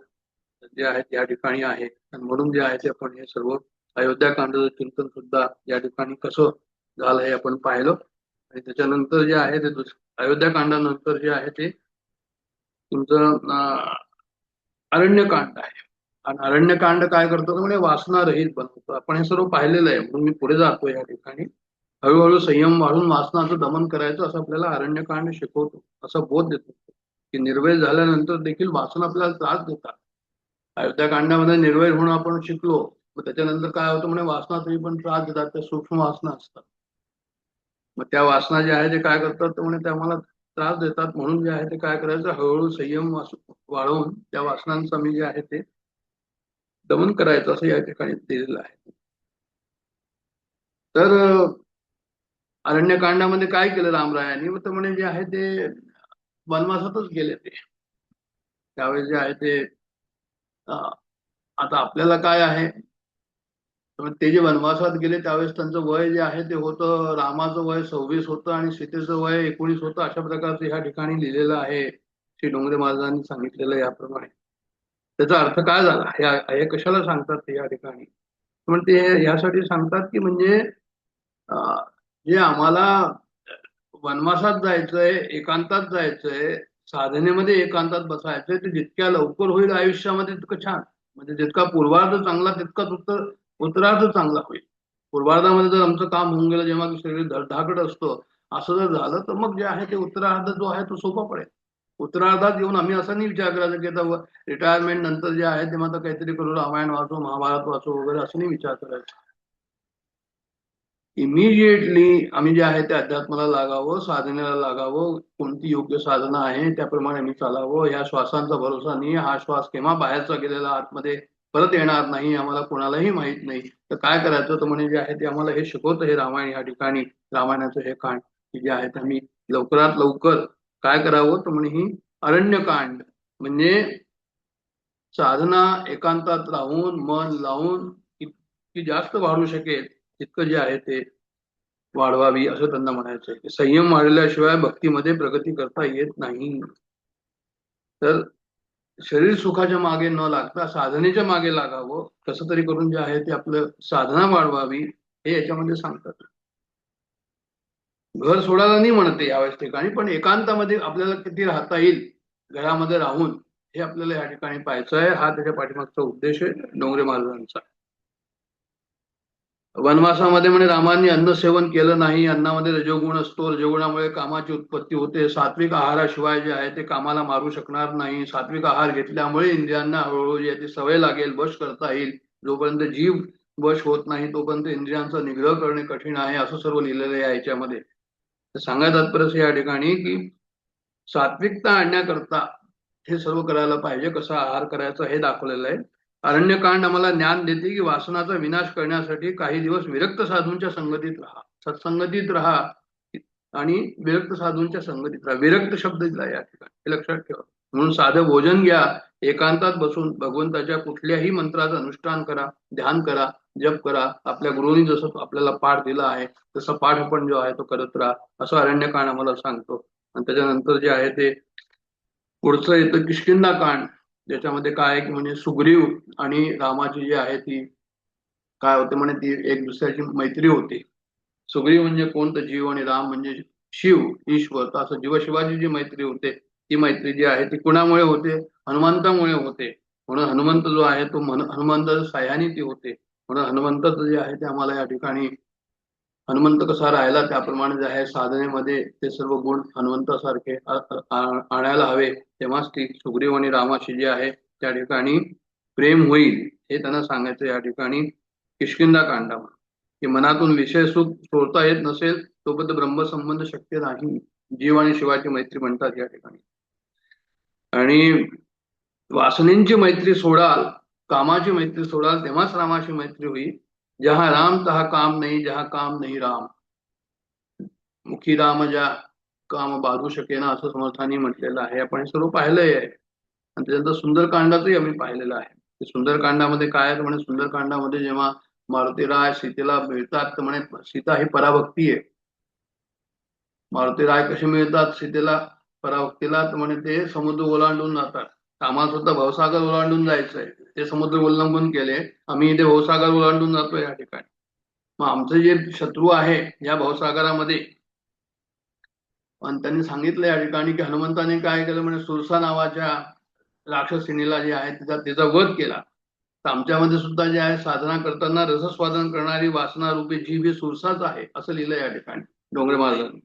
जे आहे या ठिकाणी आहे. आणि म्हणून जे आहे ते आपण हे सर्व अयोध्याकांडाचं चिंतन सुद्धा या ठिकाणी कसं झालं हे आपण पाहिलं. आणि त्याच्यानंतर जे आहे ते अयोध्याकांडानंतर जे आहे ते तुमचं अरण्यकांड आहे. आणि अरण्यकांड काय करतो म्हणजे वासना रहित बनवतो. आपण हे सर्व पाहिलेलं आहे, म्हणून मी पुढे जातो या ठिकाणी. हळूहळू संयम वाढून वासनाचं दमन करायचं असं आपल्याला अरण्यकांड शिकवतो, असं बोध देतो की निर्वय झाल्यानंतर देखील वासना आपल्याला त्रास देतात. अयोध्याकांडामध्ये निर्वय होणं आपण शिकलो, मग त्याच्यानंतर काय होतं म्हणजे वासना तरी पण त्रास देतात, त्या सूक्ष्म वासना असतात. मग त्या वासना जे आहे ते काय करतात तर म्हणजे त्या मला त्रास देतात, म्हणून जे आहे ते काय करायचं, हळूहळू संयम वाढवून त्या वासनांचा मी जे आहे ते दमन करायचं असं या ठिकाणी दिलेलं आहे. तर अरण्यकांडामध्ये काय केलं रामरायांनी, तर म्हणे जे आहे ते वनवासातच गेले ते. त्यावेळेस जे आहे ते आता आपल्याला काय आहे, ते जे वनवासात गेले त्यावेळेस त्यांचं वय जे आहे ते होतं, रामाचं वय 26 होतं आणि सीतेचं वय 19 होतं. अशा प्रकारचं ह्या ठिकाणी लिहिलेलं आहे, श्री डोंगरे महाराजांनी सांगितलेलं याप्रमाणे. त्याचा अर्थ काय झाला, हे कशाला सांगतात ते या ठिकाणी, म्हणजे ते यासाठी सांगतात की म्हणजे जे आम्हाला वनवासात जायचंय, एकांतात जायचंय, साधनेमध्ये एकांतात बसायचंय, ते जितक्या लवकर होईल आयुष्यामध्ये तितकं छान. म्हणजे जितका पूर्वार्ध चांगला तितकाच उत्तरार्ध चांगला होईल. पूर्वार्धामध्ये जर आमचं काम होऊन गेलं, जेव्हा शरीर धडधाकट असतं, असं जर झालं तर मग जे आहे ते उत्तरार्ध जो आहे तो सोपा पडेल. उत्तरार्धात येऊन आम्ही असा नाही विचार करायचा की आता रिटायरमेंट नंतर जे आहे तेव्हा आता काहीतरी करू, रामायण वाचू, महाभारत वाचू वगैरे, असं नाही विचार करायचा. इमिजिएटली आम्ही जे आहे ते अध्यात्माला लागावं, साधनेला लागावं. कोणती योग्य साधना आहे त्याप्रमाणे आम्ही चालावं. ह्या श्वासांचा भरोसा नाही, हा श्वास केव्हा बाहेरचा गेलेला आतमध्ये परत येणार नाही, आम्हाला कोणालाही माहित नाही. तर काय करायचं तर म्हणजे जे आहे ते आम्हाला हे शिकवतं हे रामायण या ठिकाणी. रामायणाचं हे कांड की जे आहे ते आम्ही लवकरात लवकर काय करावं तर म्हणे ही अरण्यकांड म्हणजे साधना एकांतात राहून मन लावून इतकी जास्त वाढू शकेल इतकं जे आहे ते वाढवावी, असं त्यांना म्हणायचंय. संयम वाढल्याशिवाय भक्तीमध्ये प्रगती करता येत नाही. तर शरीर सुखाच्या मागे न लागता साधनेच्या मागे लागावं, कसं तरी करून जे आहे ते आपलं साधना वाढवावी, हे याच्यामध्ये सांगतात. घर सोडायला नाही म्हणते यावेळेस ठिकाणी, पण एकांतामध्ये आपल्याला किती राहता येईल घरामध्ये राहून, हे आपल्याला या ठिकाणी पाहायचं आहे. हा त्याच्या पाठीमागचा उद्देश आहे डोंगरे महाराजांचा. वनवासामध्ये म्हणे रामांनी अन्न सेवन केलं नाही, अन्नामध्ये रजोगुण असतो, रजोगुणामुळे कामाची उत्पत्ती होते. सात्विक आहाराशिवाय जे आहे ते कामाला मारू शकणार नाही. सात्विक आहार घेतल्यामुळे इंद्रियांना हळूहळू याची सवय लागेल, वश करता येईल. जोपर्यंत जीव वश होत नाही तोपर्यंत इंद्रियांचा निग्रह करणे कठीण आहे, असं सर्व लिहिलेलं आहे याच्यामध्ये. तर सांगायचं तात्पर्य या ठिकाणी की सात्विकता आणण्याकरता हे सर्व करायला पाहिजे. कसा आहार करायचा हे दाखवलेलं आहे. अरण्यकांड आम्हाला ज्ञान देते की वासनाचा विनाश करण्यासाठी काही दिवस विरक्त साधूंच्या संगतीत राहा, सत्संगतीत राहा आणि विरक्त साधूंच्या संगतीत राहा. विरक्त शब्द दिला या ठिकाणी, हे लक्षात ठेवा. म्हणून साधं भोजन घ्या, एकांतात बसून भगवंताच्या कुठल्याही मंत्राचं अनुष्ठान करा, ध्यान करा, जप करा. आपल्या गुरुनी जसं आपल्याला पाठ दिला आहे तसं पाठ आपण जो आहे तो करत राहा, असं अरण्यकांड आम्हाला सांगतो. आणि त्याच्यानंतर जे आहे ते पुढचं येतं किष्किंधा कांड, ज्याच्यामध्ये काय आहे की म्हणजे सुग्रीव आणि रामाची जी आहे ती काय होते म्हणे ती एक दुसऱ्याची मैत्री होते. सुग्रीव म्हणजे कोण तर जीव आणि राम म्हणजे शिव ईश्वर. तर असं जीवशिवाची जी मैत्री होते ती मैत्री जी आहे ती कुणामुळे होते, हनुमंतामुळे होते. म्हणून हनुमंत जो आहे तो हनुमंताच्या साह्याने ती होते. म्हणून हनुमंताचं जे आहे ते आम्हाला या ठिकाणी हनुमंत कसा राहिला त्याप्रमाणे जे आहे साधनेमध्ये ते सर्व गुण हनुमंतासारखे आणायला हवे, तेव्हाच ती सुग्रीव आणि रामाशी जे आहे त्या ठिकाणी प्रेम होईल, हे त्यांना सांगायचं या ठिकाणी किष्किंधा कांडामध्ये. की मनातून विषय सुख सोडता येत नसेल तोपर्यंत ब्रह्मसंबंध शक्य नाही. जीव आणि शिवाची मैत्री म्हणतात या ठिकाणी. आणि वासनेंची मैत्री सोडाल, कामाची मैत्री सोडाल, तेव्हाच रामाची मैत्री होईल. जहा राम तहा काम नाही, जहा काम नाही राम. मुखी राम ज्या काम बाधू शकेना, असं समर्थांनी म्हटलेलं आहे. आपण हे सर्व पाहिलंय आहे. आणि त्याच्यानंतर सुंदरकांडाचंही आम्ही पाहिलेलं आहे. सुंदरकांडामध्ये काय आहे म्हणे, सुंदरकांडामध्ये जेव्हा मारुती राय सीतेला मिळतात तर म्हणे सीता ही पराभक्ती आहे. मारुती राय कसे मिळतात सीतेला पराभक्तीला, तर म्हणे ते समुद्र ओलांडून जातात. तर आम्हाला सुद्धा भवसागर ओलांडून जायचंय, ते समुद्र उल्लंघन केले, आम्ही इथे भवसागर ओलांडून जातोय या ठिकाणी. मग आमचे जे शत्रू आहे या भवसागरामध्ये, आणि त्यांनी सांगितलं या ठिकाणी की हनुमंताने काय केलं म्हणे, सुरसा नावाच्या राक्षसिनीला जे आहे तिचा वध केला. तर आमच्यामध्ये सुद्धा जे आहे साधना करताना रसस्वादन करणारी वासना रूपी जीव ही सुरसाच आहे, असं लिहिलं या ठिकाणी डोंगरे महाराजांनी.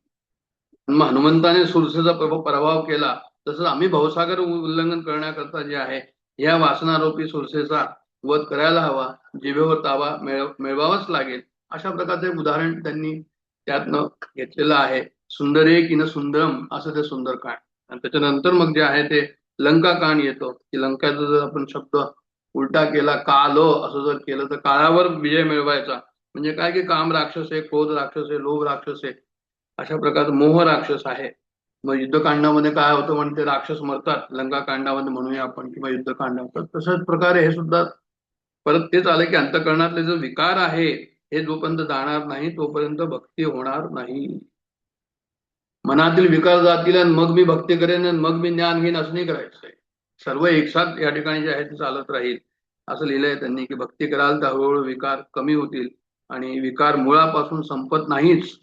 मग हनुमंताने सुरसेचा प्रभाव केला, तसंच आम्ही भवसागर उल्लंघन करण्याकरता जे आहे या वासनारूपी सुरसेचा वध करायला हवा, जिभेवर ताबा मिळवावाच लागेल. अशा प्रकारचे उदाहरण त्यांनी त्यातनं घेतलेलं आहे. सुंदरे की न सुंदरम असं ते सुंदरकांड. आणि त्याच्यानंतर मग जे आहे ते लंका कांड येतो, की लंकाचा जर आपण शब्द उलटा केला, काल असं जर केलं तर काळावर विजय मिळवायचा. म्हणजे काय की काम राक्षस आहे, क्रोध राक्षस आहे, लोभ राक्षस आहे, अशा प्रकारचं मोह राक्षस आहे. मग युद्धकांडामध्ये काय होतं म्हणजे ते राक्षस मरतात, लंका कांडामध्ये म्हणूया आपण, किंवा युद्धकांडात. तशाच प्रकारे हे सुद्धा परत तेच आलं की अंतःकरणातले जो विकार आहे हे जोपर्यंत जाणार नाही तोपर्यंत भक्ती होणार नाही. मनातील विकार जातील आणि मग मी भक्ती करेन आणि मग मी ज्ञान घेईन असं नाही करायचंय. सर्व एकसाथ या ठिकाणी जे आहे ते चालत राहील असं लिहिलंय त्यांनी, की भक्ती कराल तर हळूहळू विकार कमी होतील आणि विकार मुळापासून संपत नाहीच.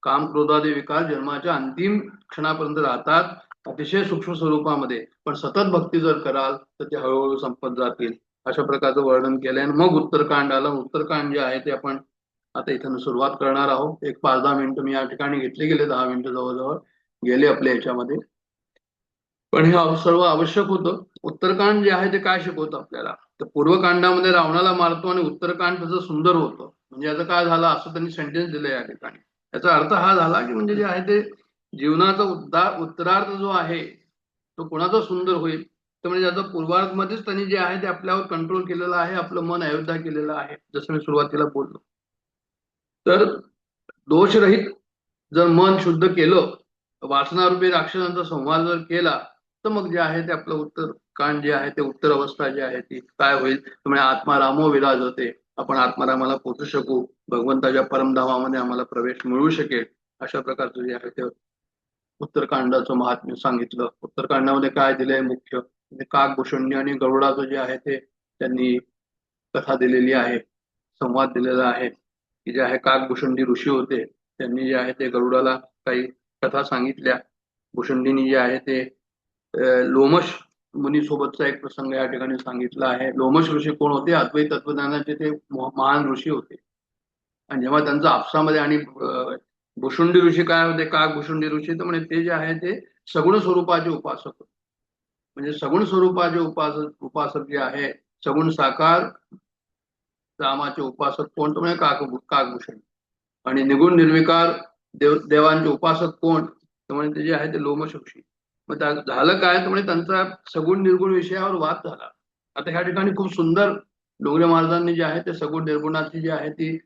काम क्रोधादी विकार जन्माच्या अंतिम क्षणापर्यंत राहतात अतिशय सूक्ष्म स्वरूपामध्ये, पण सतत भक्ती जर कराल तर ते हळूहळू संपत जातील. अशा प्रकारचं वर्णन केलंय. आणि मग उत्तरकांड आलं. उत्तरकांड जे आहे ते आपण आता इथं सुरुवात करणार आहोत. एक 5-10 मिनिटं मी या ठिकाणी घेतले गेले, 10 मिनिटं जवळजवळ गेले आपल्या याच्यामध्ये, पण हे सर्व आवश्यक होतं. उत्तरकांड जे आहे ते काय शिकवतं आपल्याला, तर पूर्वकांडामध्ये रावणाला मारतो आणि उत्तरकांड त्याचं सुंदर होतं. म्हणजे याचं काय झालं असं त्यांनी सेंटेन्स दिलं या ठिकाणी. याचा अर्थ हा झाला की म्हणजे जे आहे ते जीवनाचा उत्तरार्ध जो आहे तो कोणाचा सुंदर होईल, तर म्हणजे याचा पूर्वार्ध मध्येच त्यांनी जे आहे ते आपल्यावर कंट्रोल केलेलं आहे, आपलं मन अयोध्या केलेलं आहे, जसं मी सुरुवातीला बोललो. तर दोषरहित जर मन शुद्ध केलं, वासनारूपी राक्षसांचा संहार जर केला, तर मग जे आहे ते आपलं उत्तर कांड जे आहे ते उत्तर अवस्था जी आहे ती काय होईल, म्हणजे आत्मारामो विराजते, आपण आत्मारामाला पोचू शकू, भगवंताच्या परमधामामध्ये आम्हाला प्रवेश मिळू शकेल. अशा प्रकारचं जे आहे ते उत्तरकांडाचं महात्म्य सांगितलं. उत्तरकांडामध्ये काय दिलंय मुख्य, काकभूषणी आणि गरुडाचं जे आहे ते त्यांनी कथा दिलेली आहे, संवाद दिलेला आहे, की जे आहे काकभूषणी ऋषी होते, त्यांनी जे आहे ते गरुडाला काही कथा सांगितल्या. भूषणीनी जे आहे ते लोमश मुनी सोबतचा एक प्रसंग या ठिकाणी सांगितला आहे. लोमश ऋषी कोण होते, अद्वैत तत्वज्ञानाचे ते महान ऋषी होते. आणि जेव्हा त्यांचा आपसामध्ये, आणि भुषुंडी ऋषी काय होते, काकभूषुंडी ऋषी, तर म्हणजे ते जे आहे ते सगुण स्वरूपाचे उपासक होते. म्हणजे सगुण स्वरूपाचे उपासक जे आहे, सगुण साकार रामाचे उपासक कोण, तर म्हणजे काकभूषण. आणि निगुण निर्विकार देवांचे उपासक कोण, तर म्हणजे ते जे आहे ते लोमश ऋषी. मग झालं काय, तर म्हणजे त्यांचा सगुण निर्गुण विषयावर वाद झाला. आता ह्या ठिकाणी खूप सुंदर डोंगरे महाराजांनी जे आहे ते सगुण निर्गुणाची जी आहे ती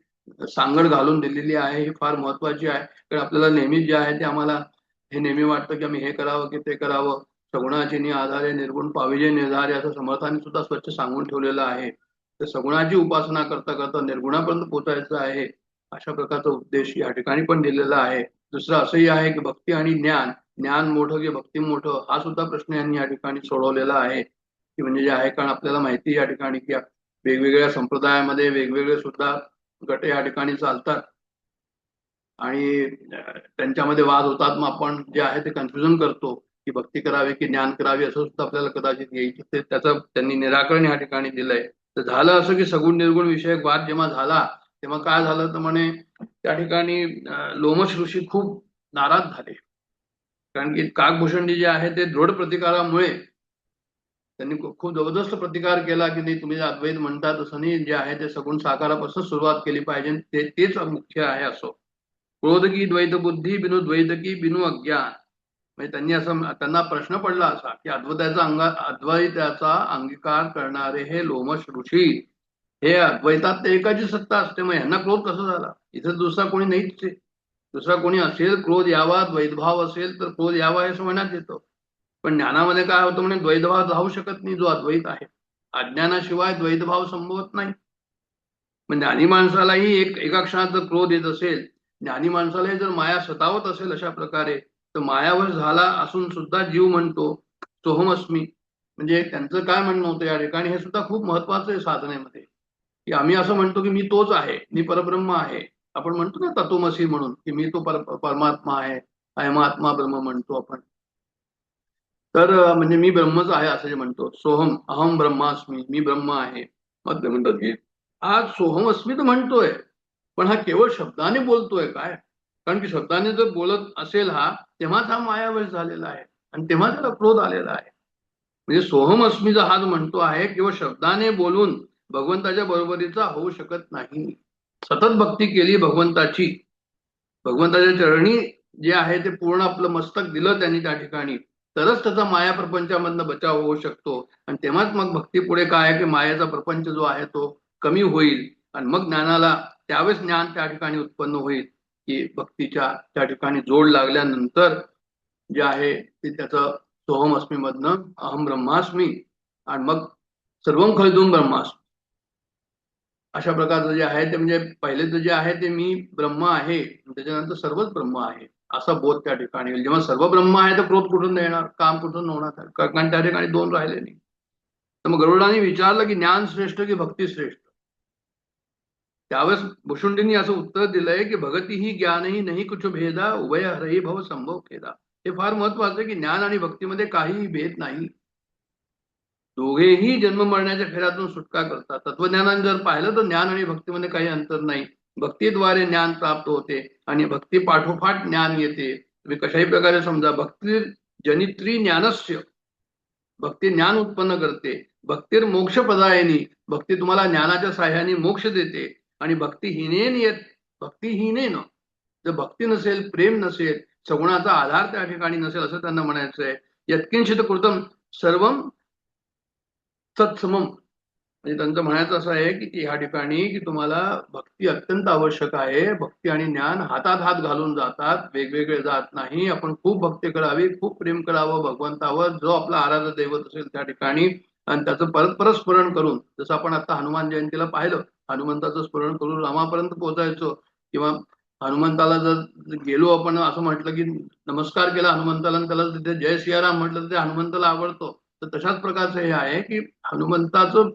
सांगड घालून दिलेली आहे. ही फार महत्वाची आहे, कारण आपल्याला नेहमीच जे आहे ते आम्हाला हे नेहमी वाटतं की आम्ही हे करावं की ते करावं. सगुणाची नि आधारे निर्गुण पाविजे निर्धारे, असं समर्थांनी सुद्धा स्वच्छ सांगून ठेवलेलं आहे. तर सगुणाची उपासना करता करता निर्गुणापर्यंत पोहोचायचं आहे, अशा प्रकारचा उद्देश या ठिकाणी पण दिलेला आहे. दुसरं असंही आहे की भक्ती आणि ज्ञान मोठं की भक्ती मोठं, हा सुद्धा प्रश्न यांनी या ठिकाणी सोडवलेला आहे. की म्हणजे जे आहे, कारण आपल्याला माहिती या ठिकाणी की वेगवेगळ्या संप्रदायामध्ये वेगवेगळे सुद्धा गट या ठिकाणी चालतात आणि त्यांच्यामध्ये वाद होतात. मग आपण जे आहे ते कन्फ्युजन करतो की भक्ती करावी की ज्ञान करावी, असं सुद्धा आपल्याला कदाचित येईल. त्याचं त्यांनी निराकरण या ठिकाणी दिलंय. तर झालं असं की सगुण निर्गुण विषयक वाद जेव्हा झाला, तेव्हा काय झालं, तर म्हणे त्या ठिकाणी लोमश ऋषी खूप नाराज झाले. कारण की काकभूषणी जे आहे ते दृढ प्रतिकारामुळे त्यांनी खूप जबरदस्त प्रतिकार केला की नाही, तुम्ही अद्वैत म्हणता तसं नाही, जे आहे ते सगुण साकारापासून सुरुवात केली पाहिजे, तेच मुख्य आहे. असो क्रोध की द्वैत बुद्धी बिनु द्वैत की बिनु अज्ञान. म्हणजे त्यांनी असं, त्यांना प्रश्न पडला असा की अद्वैताचा अंगीकार करणारे हे लोमश ऋषी, हे अद्वैतात ते एकाची सत्ता असते, मग यांना क्रोध कसा झाला, इथं दुसरा कोणी नाहीच आहे. दुसरा कोणी असेल, क्रोध यावा, द्वैतभाव असेल तर क्रोध यावा हे म्हणण्यात येतं. पण ज्ञानामध्ये काय होतं, म्हणजे द्वैतभाव राहू शकत नाही जो अद्वैत आहे. अज्ञानाशिवाय द्वैतभाव संभवत नाही. म्हणजे ज्ञानी माणसालाही एका क्षणात जर क्रोध येत असेल ज्ञानी माणसाला जर माया सतावत असेल अशा प्रकारे, तर मायावर झाला असून सुद्धा जीव म्हणतो सोहमस्मी. म्हणजे त्यांचं काय म्हणणं होतं या ठिकाणी, हे सुद्धा खूप महत्वाचं आहे साधनेमध्ये, की आम्ही असं म्हणतो की मी तोच आहे, मी परब्रह्म आहे. आपण म्हणतो ना तत्वमसी म्हणून, की मी तो परमात्मा आहे, अयमात्मा ब्रह्म म्हणतो आपण. तर म्हणजे मी ब्रह्मच आहे असं जे म्हणतो, सोहम अहम ब्रह्मास्मी, मी ब्रह्म आहे. मग ते म्हणतात की आज सोहम अस्मी तर म्हणतोय, पण हा केवळ शब्दाने बोलतोय काय? कारण की शब्दाने जर बोलत असेल हा, तेव्हाच हा मायावश झालेला आहे आणि तेव्हा त्याला क्रोध आलेला आहे. म्हणजे सोहम अस्मीचा हा जो म्हणतो आहे, केवळ शब्दाने बोलून भगवंताच्या बरोबरीचा होऊ शकत नाही. सतत भक्ती केली भगवंताची, भगवंताच्या चरणी जे आहे ते पूर्ण आपलं मस्तक दिलं त्यांनी त्या ठिकाणी, तरच त्याचा माया प्रपंचामधनं बचाव होऊ शकतो. आणि तेव्हाच मग भक्ती पुढे काय आहे, की मायाचा प्रपंच जो आहे तो कमी होईल आणि मग ज्ञानाला त्यावेळेस ज्ञान त्या ठिकाणी उत्पन्न होईल, की भक्तीच्या त्या ठिकाणी जोड लागल्यानंतर जे आहे ते त्याचं सोहम अस्मी मधनं अहम ब्रह्मास्मी आणि मग सर्वम खलदून ब्रह्मास्मी अशा प्रकारचं जे आहे ते, म्हणजे पहिले जे आहे ते मी ब्रह्म आहे, त्याच्यानंतर सर्वच ब्रह्म आहे असा बोध त्या ठिकाणी येईल. जेव्हा सर्व ब्रह्म आहे तर क्रोध कुठून येणार, काम कुठून होणार, कारण त्या ठिकाणी दोन राहिले नाही. तर मग गरुडाने विचारलं की ज्ञान श्रेष्ठ की भक्ती श्रेष्ठ. त्यावेळेस भुषुंडींनी असं उत्तर दिलंय की भगती ही ज्ञान ही नाही कुछ भेदा, उभय हरही भव संभव खेदा. हे फार महत्वाचं आहे की ज्ञान आणि भक्तीमध्ये काहीही भेद नाही, दोघेही जन्म मरण्याच्या फेऱ्यातून सुटका करतात. तत्वज्ञानाने जर पाहिलं तर ज्ञान आणि भक्तीमध्ये काही अंतर नाही. भक्तीद्वारे ज्ञान प्राप्त होते आणि भक्ती पाठोपाठ ज्ञान येते. तुम्ही कशाही प्रकारे समजा, भक्ती जनित्री ज्ञानस्य, भक्ती ज्ञान उत्पन्न करते. भक्तीर मोक्ष पदायनी, भक्ती तुम्हाला ज्ञानाच्या साह्याने मोक्ष देते. आणि भक्तिहीनेन, जर भक्ती नसेल, प्रेम नसेल, सगुणाचा आधार त्या ठिकाणी नसेल, असं त्यांना म्हणायचंय. यत्किंचित कृतम सर्वम तत्समम. म्हणजे त्यांचं म्हणायचं असं आहे की ह्या ठिकाणी की तुम्हाला भक्ती अत्यंत आवश्यक आहे. भक्ती आणि ज्ञान हातात हात घालून जातात, वेगवेगळे जात नाही. आपण खूप भक्ती करावी, खूप प्रेम करावं भगवंतावर, जो आपला आराध्य दैवत असेल त्या ठिकाणी, आणि त्याचं परत स्मरण करून, जसं आपण आता हनुमान जयंतीला पाहिलं, हनुमंताचं स्मरण करून रामापर्यंत पोहोचायचो. किंवा हनुमंताला जर गेलो आपण असं म्हटलं की नमस्कार केला हनुमंताला आणि त्याला तिथे जय सियाराम म्हटलं तर ते हनुमंताला आवडतो. तर तशाच प्रकारचं हे आहे की हनुमंताचं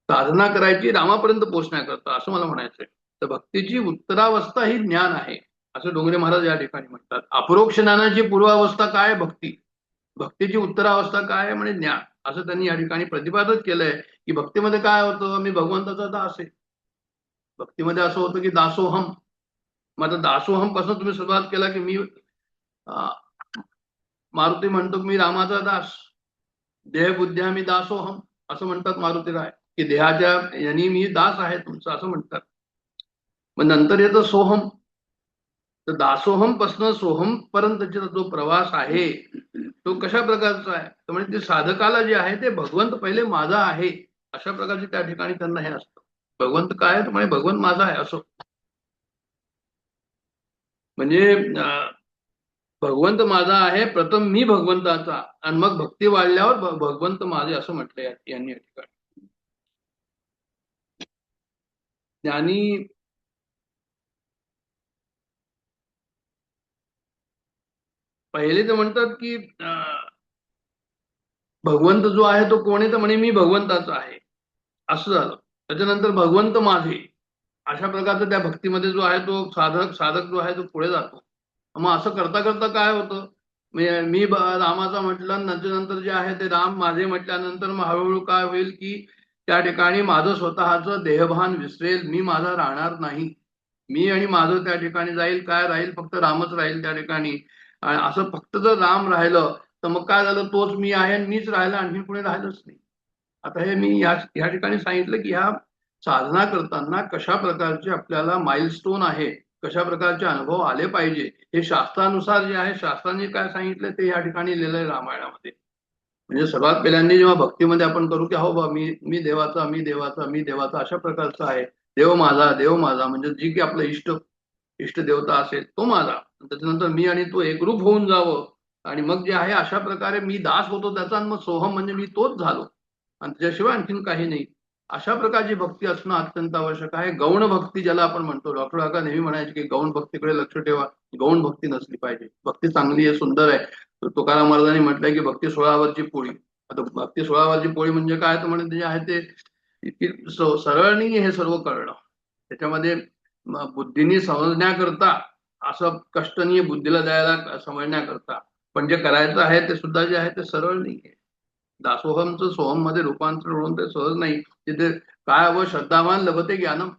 साधना करायची रामापर्यंत पोहोचण्याकरता, असं मला म्हणायचंय. तर भक्तीची उत्तरावस्था ही ज्ञान आहे, असं डोंगरे महाराज या ठिकाणी म्हणतात. अपरोक्ष ज्ञानाची पूर्वावस्था काय, भक्ती. भक्तीची उत्तरावस्था काय म्हणजे ज्ञान, असं त्यांनी या ठिकाणी प्रतिपादित केलंय. की भक्तीमध्ये काय होतं, मी भगवंताचा दास आहे. भक्तीमध्ये असं होतं की दासोहम. माझं दासोहम पासून तुम्ही सुरुवात केला की मी मारुती म्हणतो की मी रामाचा दास, देहबुद्ध्या मी दासोहम असं म्हणतात मारुतीराय, की देहाच्या यांनी मी दास आहे तुमचा, असं म्हणतात. मग नंतर येतं सोहम. तर दासोहम पासून सोहम पर्यंतचा जो प्रवास आहे तो कशा प्रकारचा आहे, तर म्हणजे ते साधकाला जे आहे ते भगवंत पहिले माझा आहे अशा प्रकारचे त्या ठिकाणी त्यांना हे असतं. भगवंत काय तर म्हणजे भगवंत माझा आहे असं. म्हणजे भगवंत माझा आहे, प्रथम मी भगवंताचा, आणि मग भक्ती वाढल्यावर भगवंत माझे, असं म्हटलंय यांनी या ठिकाणी. ज्ञानी पहिले तर म्हणतात की भगवंत जो आहे तो कोण आहे, तर म्हणे मी भगवंताचा आहे, असं झालं. त्याच्यानंतर भगवंत माझे, अशा प्रकारचा त्या भक्तीमध्ये जो आहे तो साधक जो आहे तो पुढे जातो. मग असं करता करता काय होतं, मी रामाचा म्हटलं, नंतर जे आहे ते राम माझे म्हटल्यानंतर मग हळूहळू काय होईल की त्या ठिकाणी माझं स्वतःचं देहभान विसरेल, मी माझा राहणार नाही. मी आणि माझं त्या ठिकाणी जाईल, काय राहील, फक्त रामच राहील त्या ठिकाणी. आणि असं फक्त जर राम राहिलं तर मग काय झालं, तोच मी आहे आणि मीच राहिलं, आणखी पुढे राहिलंच नाही. आता हे मी या ठिकाणी सांगितलं की ह्या साधना करताना कशा प्रकारचे आपल्याला माइलस्टोन आहे, कशा प्रकारचे अनुभव आले पाहिजे, हे शास्त्रानुसार जे आहे, शास्त्रांनी काय सांगितलं ते या ठिकाणी लिहिलंय रामायणामध्ये. म्हणजे सर्वात पहिल्यांदा जेव्हा भक्तीमध्ये आपण करू की हो बा मी देवाचा, मी देवाचा, मी देवाचा, अशा प्रकारचा आहे. देव माझा, देव माझा, म्हणजे जी की आपलं इष्ट देवता असेल तो माझा. त्याच्यानंतर मी आणि तो एकरूप होऊन जावं, आणि मग जे आहे अशा प्रकारे मी दास होतो त्याचा, आणि मग सोहम म्हणजे मी तोच झालो, आणि त्याच्याशिवाय आणखीन काही नाही. अशा प्रकारची भक्ती असणं अत्यंत आवश्यक आहे. गौण भक्ती ज्याला आपण म्हणतो, डॉक्टर काका नेहमी म्हणायचे की गौण भक्तीकडे लक्ष ठेवा, गौण भक्ती नसली पाहिजे. भक्ती चांगली आहे, सुंदर आहे. तुकाराम महाराजांनी म्हटलंय की भक्ती 16वरची पोळी. आता भक्ती 16वरची पोळी म्हणजे काय, तर म्हणजे जे आहे ते इतकी सरळ नाही हे सर्व कळणं. त्याच्यामध्ये बुद्धीने समजण्याकरता असं कष्ट नाही बुद्धीला द्यायला समजण्याकरता, पण जे करायचं आहे ते सुद्धा जे आहे ते सरळ नाहीये. दासोहमचं सोहम मध्ये रूपांतर होऊन ते सहज नाही. तिथे काय हवं, श्रद्धावान लभते ज्ञानम.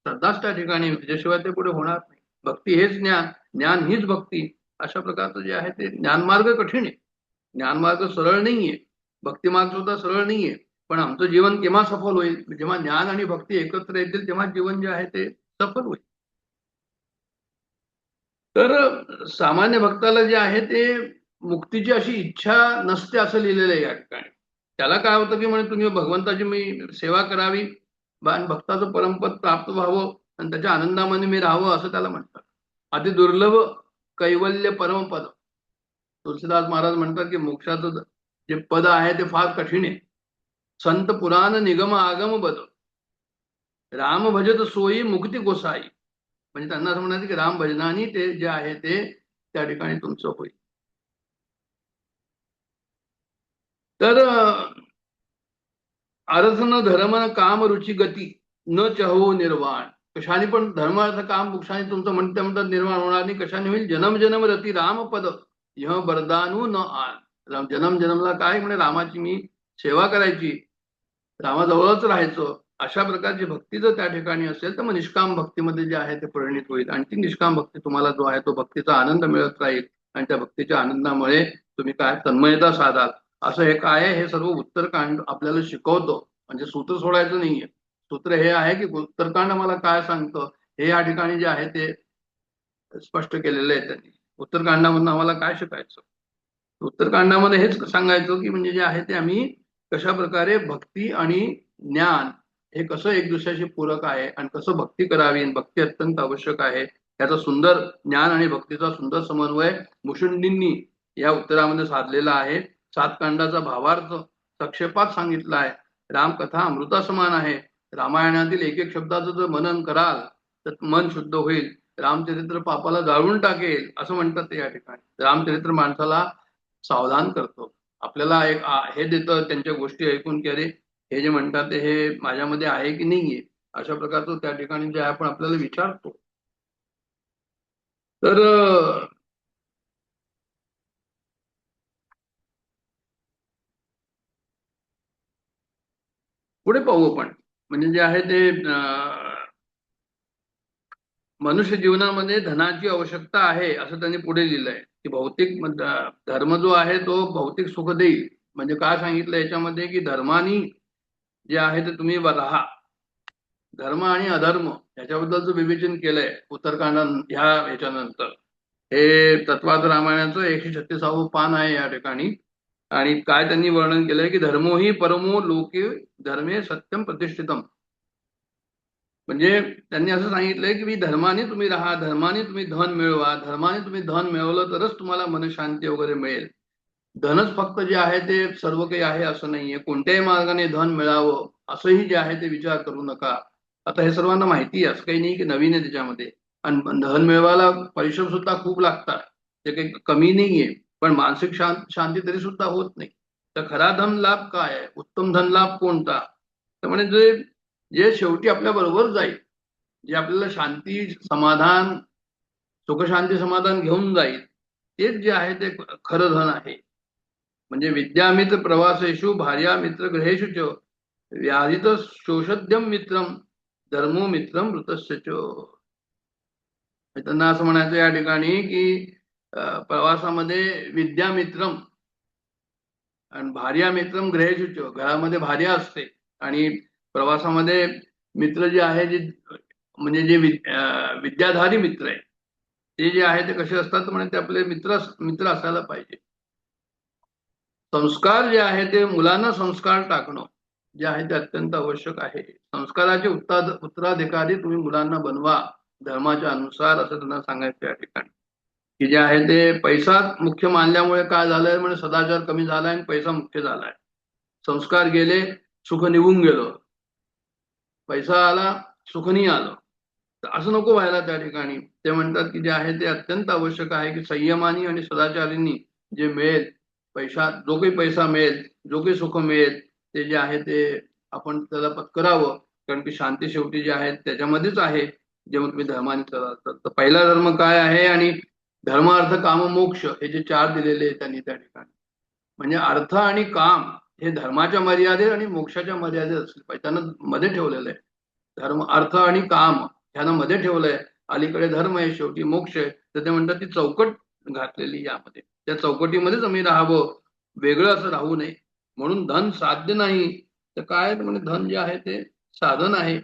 श्रद्धाच त्या ठिकाणी, त्याच्याशिवाय ते पुढे होणार नाही. भक्ती हेच ज्ञान, ज्ञान हीच भक्ती. अशा प्रकारचं जे आहे ते ज्ञानमार्ग कठीण आहे, ज्ञानमार्ग सरळ नाहीये, भक्ती मार्ग सुद्धा सरळ नाहीये. पण आमचं जीवन केव्हा सफल होईल, जेव्हा ज्ञान आणि भक्ती एकत्र येतील तेव्हा जीवन जे आहे ते सफल होईल. तर सामान्य भक्ताला जे आहे ते मुक्तीची अशी इच्छा नसते असं लिहिलेलं आहे या ठिकाणी. त्याला काय होतं की म्हणे तुम्ही भगवंताची मी सेवा करावी आणि भक्ताचं परमपद प्राप्त व्हावं आणि त्याच्या आनंदामध्ये मी राहावं असं त्याला म्हणतात. अति दुर्लभ कैवल्य परमपद. तुलसीदास महाराज म्हणतात की मोक्षाचं जे पद आहे ते फार कठीण आहे. संत पुराण निगम आगम बद, राम भजत सोयी मुक्ती गोसाई. म्हणजे त्यांना असं म्हणायचं की राम भजनानी ते जे आहे ते त्या ठिकाणी तुमचं होईल. तर अर्थ न धर्म न काम रुची गती न चहो निर्वाण. कशाने पण धर्म अर्थ काम मोक्षाने तुमचं म्हणतात निर्माण होणार नाही. कशाने होईल, जन्म जन्म रती राम पद यह बरदानू न आन. जन्म जन्मला काय म्हणे, रामाची मी सेवा करायची, रामाजवळच राहायचं. अशा प्रकारची भक्ती जर त्या ठिकाणी असेल तर मग निष्काम भक्तीमध्ये जे आहे ते परिणित होईल. आणि ती निष्काम भक्ती तुम्हाला जो आहे तो भक्तीचा आनंद मिळत राहील आणि त्या भक्तीच्या आनंदामुळे तुम्ही काय तन्मयता साधाल. असं हे काय आहे, हे सर्व उत्तरकांड आपल्याला शिकवतो. म्हणजे सूत्र सोडायचं नाहीये. सूत्र हे आहे की उत्तरकांड मला काय सांगतं हे या ठिकाणी जे आहे ते स्पष्ट केलेलं आहे त्यांनी. उत्तरकांडामधून आम्हाला काय शिकायचं, उत्तरकांडामध्ये हेच सांगायचं की म्हणजे जे आहे ते आम्ही कशा प्रकारे भक्ती आणि ज्ञान हे कसं एक दुसऱ्याशी पूरक आहे आणि कसं भक्ती करावी आणि भक्ती अत्यंत आवश्यक आहे, याचा सुंदर ज्ञान आणि भक्तीचा सुंदर समन्वय मुशुंडींनी या उत्तरामध्ये साधलेला आहे. 7 कांडाचा भावार्थ संक्षेपात सांगितला आहे. रामकथा अमृता समान आहे. रामायणातील एक एक शब्दाचं जर मनन कराल तर मन शुद्ध होईल. रामचरित्र पापाला जाळून टाकेल असं म्हणतात ते या ठिकाणी. रामचरित्र माणसाला सावधान करतो, आपल्याला एक हे देतं त्यांच्या गोष्टी ऐकून की अरे हे जे म्हणतात ते हे माझ्यामध्ये आहे की नाहीये, अशा प्रकारचं त्या ठिकाणी जे आपण आपल्याला विचारतो. तर पुढे पाहू आपण. म्हणजे जे आहे ते मनुष्य जीवनामध्ये धनाची आवश्यकता आहे असं त्यांनी पुढे लिहिलंय की भौतिक धर्म जो आहे तो भौतिक सुख देईल. म्हणजे काय सांगितलं याच्यामध्ये की धर्मानी जे आहे ते तुम्ही राहा. धर्म आणि अधर्म याच्याबद्दलचं विवेचन केलंय उत्तरकांड ह्याच्यानंतर. हे तत्वार्थ रामायणाचं 136वं पान आहे या ठिकाणी. आणि काय त्यांनी वर्णन केलंय की धर्मोही परमो लोके धर्मे सत्यम प्रतिष्ठितम. म्हणजे त्यांनी असं सांगितलंय की मी धर्माने तुम्ही राहा, धर्माने तुम्ही धन मिळवा, धर्माने तुम्ही धन मिळवलं तरच तुम्हाला मनशांती वगैरे मिळेल. धनच फक्त जे आहे ते सर्व काही आहे असं नाहीये. कोणत्याही मार्गाने धन मिळावं असंही जे आहे ते विचार करू नका. आता हे सर्वांना माहिती आहे, असं काही नाही की नवीन आहे त्याच्यामध्ये. आणि धन मिळवायला परिश्रम सुद्धा खूप लागतात, ते काही कमी नाहीये. पण मानसिक शांती तरी सुद्धा होत नाही. तर खरा धन लाभ काय आहे, उत्तम धन लाभ कोणता, तर म्हणजे जे शेवटी आपल्या बरोबर जाईल, जे आपल्याला शांती समाधान सुखशांती समाधान घेऊन जाईल, तेच जे आहे ते खरं धन आहे. म्हणजे विद्यामित्र प्रवासेषु भार्या मित्र ग्रहेषु च व्याधित शोषद्यम मित्रम धर्मो मित्रम मृतस्य च. त्यांना असं म्हणायचं या ठिकाणी की प्रवासामध्ये विद्यामित्रम आणि भार्या मित्रम ग्रहेषु च, घरामध्ये भार्या असते आणि प्रवासामध्ये मित्र जे आहे जे म्हणजे जे विद्याधारी मित्र आहे ते जे आहे ते कसे असतात म्हणजे ते आपले मित्र असायला पाहिजे. संस्कार जे आहे ते मुलांना संस्कार टाकणं जे आहे ते अत्यंत आवश्यक आहे. संस्काराचे उत्तराधिकारी तुम्ही मुलांना बनवा धर्माच्या अनुसार असं त्यांना सांगायचं या ठिकाणी. की जे आहे ते पैसा मुख्य मानल्यामुळे काय झालंय म्हणजे सदाचार कमी झालाय आणि पैसा मुख्य झालाय. संस्कार गेले, सुख निघून गेलं. पैसा आला सुख नाही आलं. तर असं नको व्हायला त्या ठिकाणी. ते म्हणतात की जे आहे ते अत्यंत आवश्यक आहे की संयमानी आणि सदाचारींनी जे मिळेल पैसा, जो काही पैसा मिळेल, जो काही सुख मिळेल, ते जे आहे ते आपण त्याला पत्करावं. कारण की शांती शेवटी जे आहे त्याच्यामध्येच आहे, जेव्हा तुम्ही धर्माने चालाल तर पहिला धर्म काय आहे आणि धर्म अर्थ काम मोक्ष हे जे 4 दिलेले आहेत त्यांनी त्या ठिकाणी. म्हणजे अर्थ आणि काम हे धर्माच्या मर्यादेत आणि मोक्षाच्या मर्यादेत असले पाहिजे, त्यांना मध्ये ठेवलेलं आहे. धर्म अर्थ आणि काम ह्यांना मध्ये ठेवलंय. अलीकडे धर्म आहे, शेवटी मोक्ष आहे. तर ते म्हणतात ती चौकट घातलेली यामध्ये, त्या चौकटीमध्येच आम्ही राहावं, वेगळं असं राहू नये. म्हणून धन साध्य नाही तर काय, म्हणजे धन जे आहे ते साधन आहे.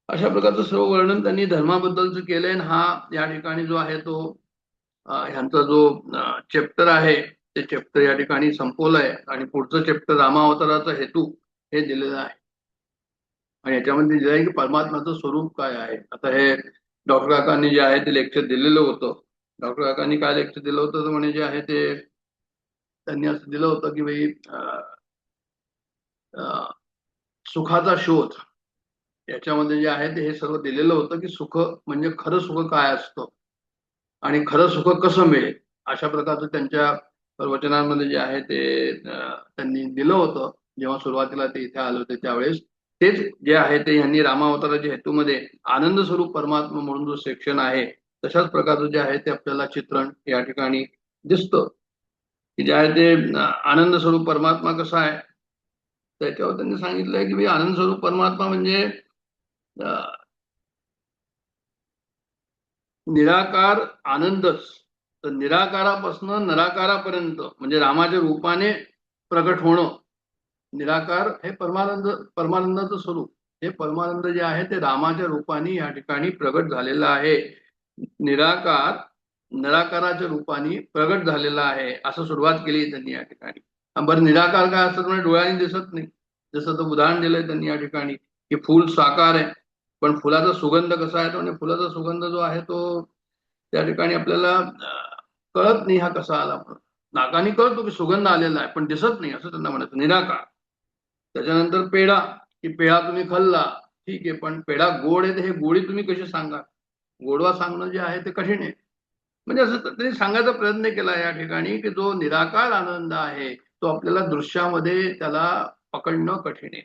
अशा प्रकारचं सर्व वर्णन त्यांनी धर्माबद्दलचं केलंय. हा या ठिकाणी जो आहे तो ह्यांचा जो चॅप्टर आहे ते चॅप्टर या ठिकाणी संपवलंय. आणि पुढचं चॅप्टर रामावताराचा हेतू हे दिलेलं आहे. आणि याच्यामध्ये दिलं आहे की परमात्म्याचं स्वरूप काय आहे. आता हे डॉक्टर काकांनी जे आहे ते लेक्चर दिलेलं होतं. डॉक्टर काकांनी काय लेक्चर दिलं होतं तर म्हणजे जे आहे ते त्यांनी असं दिलं होतं की भाई सुखाचा शोध याच्यामध्ये जे आहे ते हे सर्व दिलेलं होतं की सुख म्हणजे खरं सुख काय असतं आणि खरं सुख कसं मिळेल. अशा प्रकारचं त्यांच्या प्रवचनांमध्ये जे आहे ते त्यांनी दिलं होतं. जेव्हा सुरुवातीला ते इथे आले होते त्यावेळेस तेच जे आहे ते यांनी रामावताराच्या हेतूमध्ये आनंद स्वरूप परमात्मा म्हणून जो सेक्शन आहे तशाच प्रकारचं जे आहे ते आपल्याला चित्रण या ठिकाणी दिसतं की जे आहे ते आनंद स्वरूप परमात्मा कसा आहे त्याच्यावर त्यांनी सांगितलंय की आनंद स्वरूप परमात्मा म्हणजे निराकार आनंदच. तर निराकारापासून निराकारापर्यंत म्हणजे रामाच्या रूपाने प्रगट होणं. निराकार हे परमानंदाचं स्वरूप. हे परमानंद जे आहे ते रामाच्या रूपाने या ठिकाणी प्रगट झालेलं आहे. निराकार निराकाराच्या रूपाने प्रगट झालेला आहे असं सुरुवात केली त्यांनी या ठिकाणी. बरं निराकार काय असतं म्हणजे डोळ्याने दिसत नाही. जसं तो उदाहरण दिलंय त्यांनी या ठिकाणी की फुल साकार आहे पण फुलाचा सुगंध कसा आहे. म्हणजे फुलाचा सुगंध जो आहे तो त्या ठिकाणी आपल्याला कळत नाही हा कसा आला म्हणून. नाकाने कळतो की सुगंध आलेला आहे पण दिसत नाही असं त्यांना म्हणायचं निराकार. त्याच्यानंतर पेढा की पेढा तुम्ही खाल्ला ठीक आहे पण पेढा गोड आहे तर हे गोडी तुम्ही कशी सांगा. गोडवा सांगणं जे आहे ते कठीण आहे. म्हणजे असं त्यांनी सांगायचा प्रयत्न केला या ठिकाणी की जो निराकार आनंद आहे तो आपल्याला दृश्यामध्ये त्याला पकडणं कठीण आहे.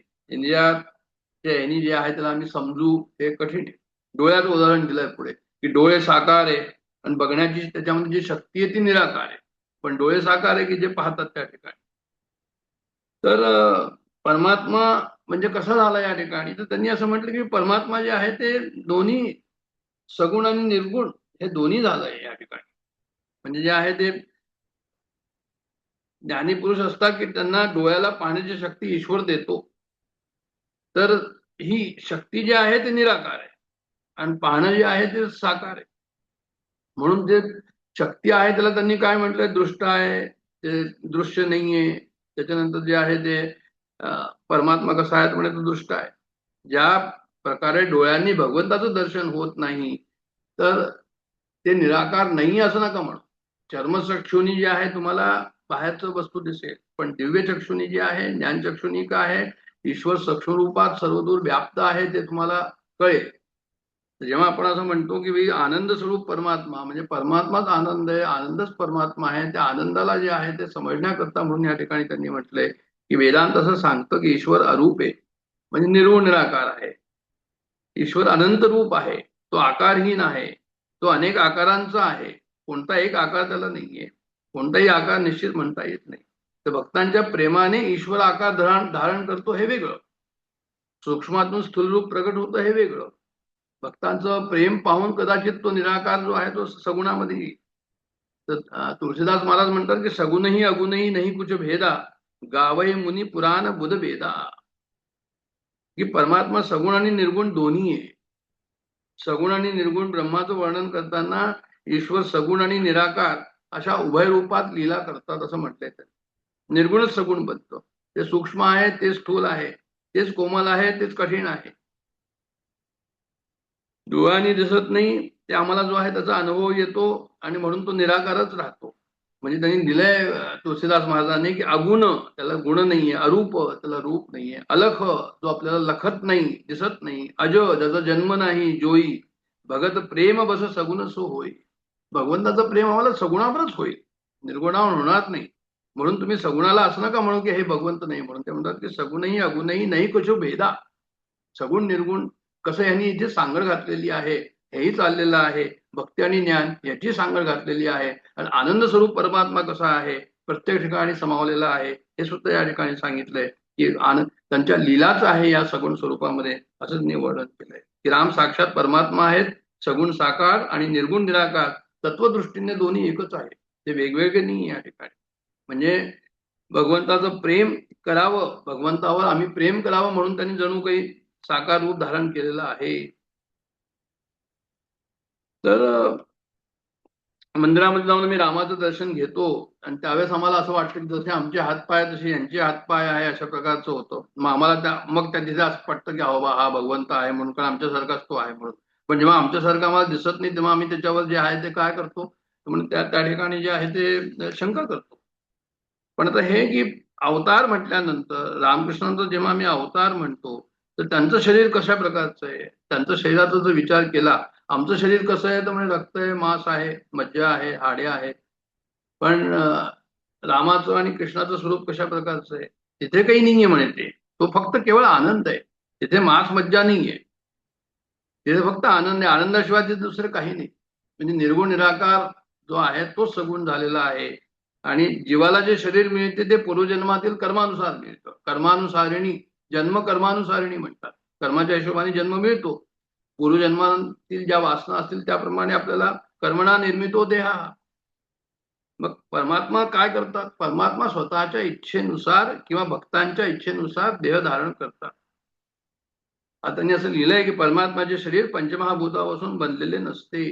यांनी जे आहे त्याला आम्ही समजू हे कठीण आहे. डोळ्याचं उदाहरण दिलंय पुढे की डोळे साकार आहे आणि बघण्याची त्याच्यामध्ये जी शक्ती आहे ती निराकार आहे पण डोळे साकार आहे की जे पाहतात त्या ठिकाणी. तर परमात्मा म्हणजे कसा झाला या ठिकाणी तर त्यांनी असं म्हटलं की परमात्मा जे आहे ते दोन्ही सगुण आणि निर्गुण हे दोन्ही झालंय या ठिकाणी. म्हणजे जे आहे ते ज्ञानी पुरुष असतात की त्यांना डोळ्याला पाहण्याची शक्ती ईश्वर देतो. तर ही शक्ती जी आहे ते निराकार आहे आणि पाहणं जे आहे ते साकार आहे. म्हणून जे शक्ती आहे त्याला त्यांनी काय म्हटलंय दृष्ट आहे ते दृश्य नाहीये. त्याच्यानंतर जे आहे ते परमात्मा कसा आहे म्हणजे तो दृष्ट आहे. ज्या प्रकारे डोळ्यांनी भगवंताचं दर्शन होत नाही तर ते निराकार नाही असं नका म्हणू. चर्मचक्षुनी जे आहे तुम्हाला बाहेरचं वस्तू दिसेल पण दिव्य चक्षुनी जी आहे ज्ञानचक्षुनी काय आहे ईश्वर सक्षरूपात सर्वदूर व्याप्त आहे ते तुम्हाला कळेल. जेव्हा आपण असं म्हणतो की आनंद स्वरूप परमात्मा म्हणजे परमात्माच आनंद आहे आनंदच परमात्मा आहे त्या आनंदाला जे आहे ते समजण्याकरता म्हणून या ठिकाणी त्यांनी म्हटलंय की वेदांत असं सांगतं की ईश्वर अरूप आहे म्हणजे निर्गुण निराकार आहे. ईश्वर अनंत रूप आहे तो आकारहीन आहे तो अनेक आकारांचा आहे. कोणता एक आकार त्याला नाहीये. कोणताही आकार निश्चित म्हणता येत नाही. तर भक्तांच्या प्रेमाने ईश्वर आकार धारण करतो हे वेगळं. सूक्ष्मातून स्थूल रूप प्रगट होतं हे वेगळं. भक्तांचं प्रेम पाहून कदाचित तो निराकार जो आहे तो सगुणामध्ये येईल. तर तुळशीदास महाराज म्हणतात की सगुणही अगुणही नाही कुछ भेदा गावई मुनी पुराण बुध भेदा. की परमात्मा सगुण आणि निर्गुण दोन्ही आहे. सगुण आणि निर्गुण ब्रह्माचं वर्णन करताना ईश्वर सगुण आणि निराकार अशा उभय रूपात लीला करतात असं म्हटलंय. निर्गुणच सगुण बनतं. ते सूक्ष्म आहे ते स्थूल आहे तेच कोमल आहे तेच कठीण आहे. डोळ्यांनी दिसत नाही ते आम्हाला जो आहे त्याचा अनुभव येतो आणि म्हणून तो निराकारच राहतो. म्हणजे त्यांनी दिलंय तुलसीदास महाराजांनी की अगुण त्याला गुण नाहीये, अरूप त्याला रूप नाहीये, अलख जो आपल्याला लखत नाही, दिसत नाही, अज ज्याचा जन्म नाही, जोई भगत प्रेम बस सगुण सो होई. भगवंताचं प्रेम आम्हाला सगुणावरच होईल, निर्गुणावर होणार नाही. म्हणून तुम्ही सगुणाला असं नका म्हणू की हे भगवंत नाही. म्हणून ते म्हणतात की सगुणही अगुणही नाही कशो भेदा. सगुण निर्गुण कसं यांनी इथे सांगड घातलेली आहे, हेही चाललेलं आहे. भक्ती आणि ज्ञान याची सांगड घातलेली आहे. आणि आनंद स्वरूप परमात्मा कसा आहे प्रत्येक ठिकाणी समावलेला आहे हे सुद्धा या ठिकाणी सांगितलंय की आनंद त्यांच्या लीलाच आहे या सगुण स्वरूपामध्ये, असं त्यांनी वर्णन केलंय की राम साक्षात परमात्मा आहेत, सगुण साकार आणि निर्गुण निराकार. तत्वदृष्टीने दोन्ही एकच आहे, ते वेगवेगळे नाही या ठिकाणी. म्हणजे भगवंताचं प्रेम करावं, भगवंतावर आम्ही प्रेम करावं म्हणून त्यांनी जणू काही साकार रूप धारण केलेलं आहे. तर मंदिरामध्ये जाऊन मी रामाचं दर्शन घेतो आणि त्यावेळेस आम्हाला असं वाटतं की जसे आमचे हातपाय तसे यांचे हातपाय आहे अशा प्रकारचं होतं. मग आम्हाला त्या तिथे असं वाटतं की हा भगवंत आहे म्हणून, कारण आमच्यासारखाच तो आहे म्हणून. पण जेव्हा आमच्यासारखं आम्हाला दिसत नाही तेव्हा आम्ही त्याच्यावर जे आहे ते काय करतो, म्हणून त्या ठिकाणी जे आहे ते शंका करतो. पण आता हे की अवतार म्हटल्यानंतर रामकृष्णांचा जेव्हा आम्ही अवतार म्हणतो तर त्यांचं शरीर कशा प्रकारचं आहे, त्यांचं शरीराचा जर विचार केला, आमचं शरीर कसं आहे तर म्हणजे रक्त आहे, मांस आहे, मज्जा आहे, हाडे आहे. पण रामाचं आणि कृष्णाचं स्वरूप कशा प्रकारचं आहे, तिथे काही नाहीये म्हणे. तो फक्त केवळ आनंद आहे, तिथे मांस मज्जा नाहीये, तिथे फक्त आनंद आहे. आनंदाशिवाय तिथे दुसरं काही नाही. म्हणजे निर्गुण निराकार जो आहे तो सगुण झालेला आहे. आणि जीवाला जे शरीर मिळते ते पूर्वजन्मातील कर्मानुसार मिळतं. कर्मानुसारिणी, जन्म कर्मानुसारिणी म्हणतात. कर्माच्या हिशोबाने जन्म मिळतो. पूर्वजन्मातील ज्या वासना असतील त्याप्रमाणे आपल्याला कर्मणा निर्मितो देहा. मग परमात्मा काय करतात, परमात्मा स्वतःच्या इच्छेनुसार किंवा भक्तांच्या इच्छेनुसार देह धारण करतात. आता त्यांनी असं लिहिलंय की परमात्माचे शरीर पंचमहाभूतापासून बनलेले नसते.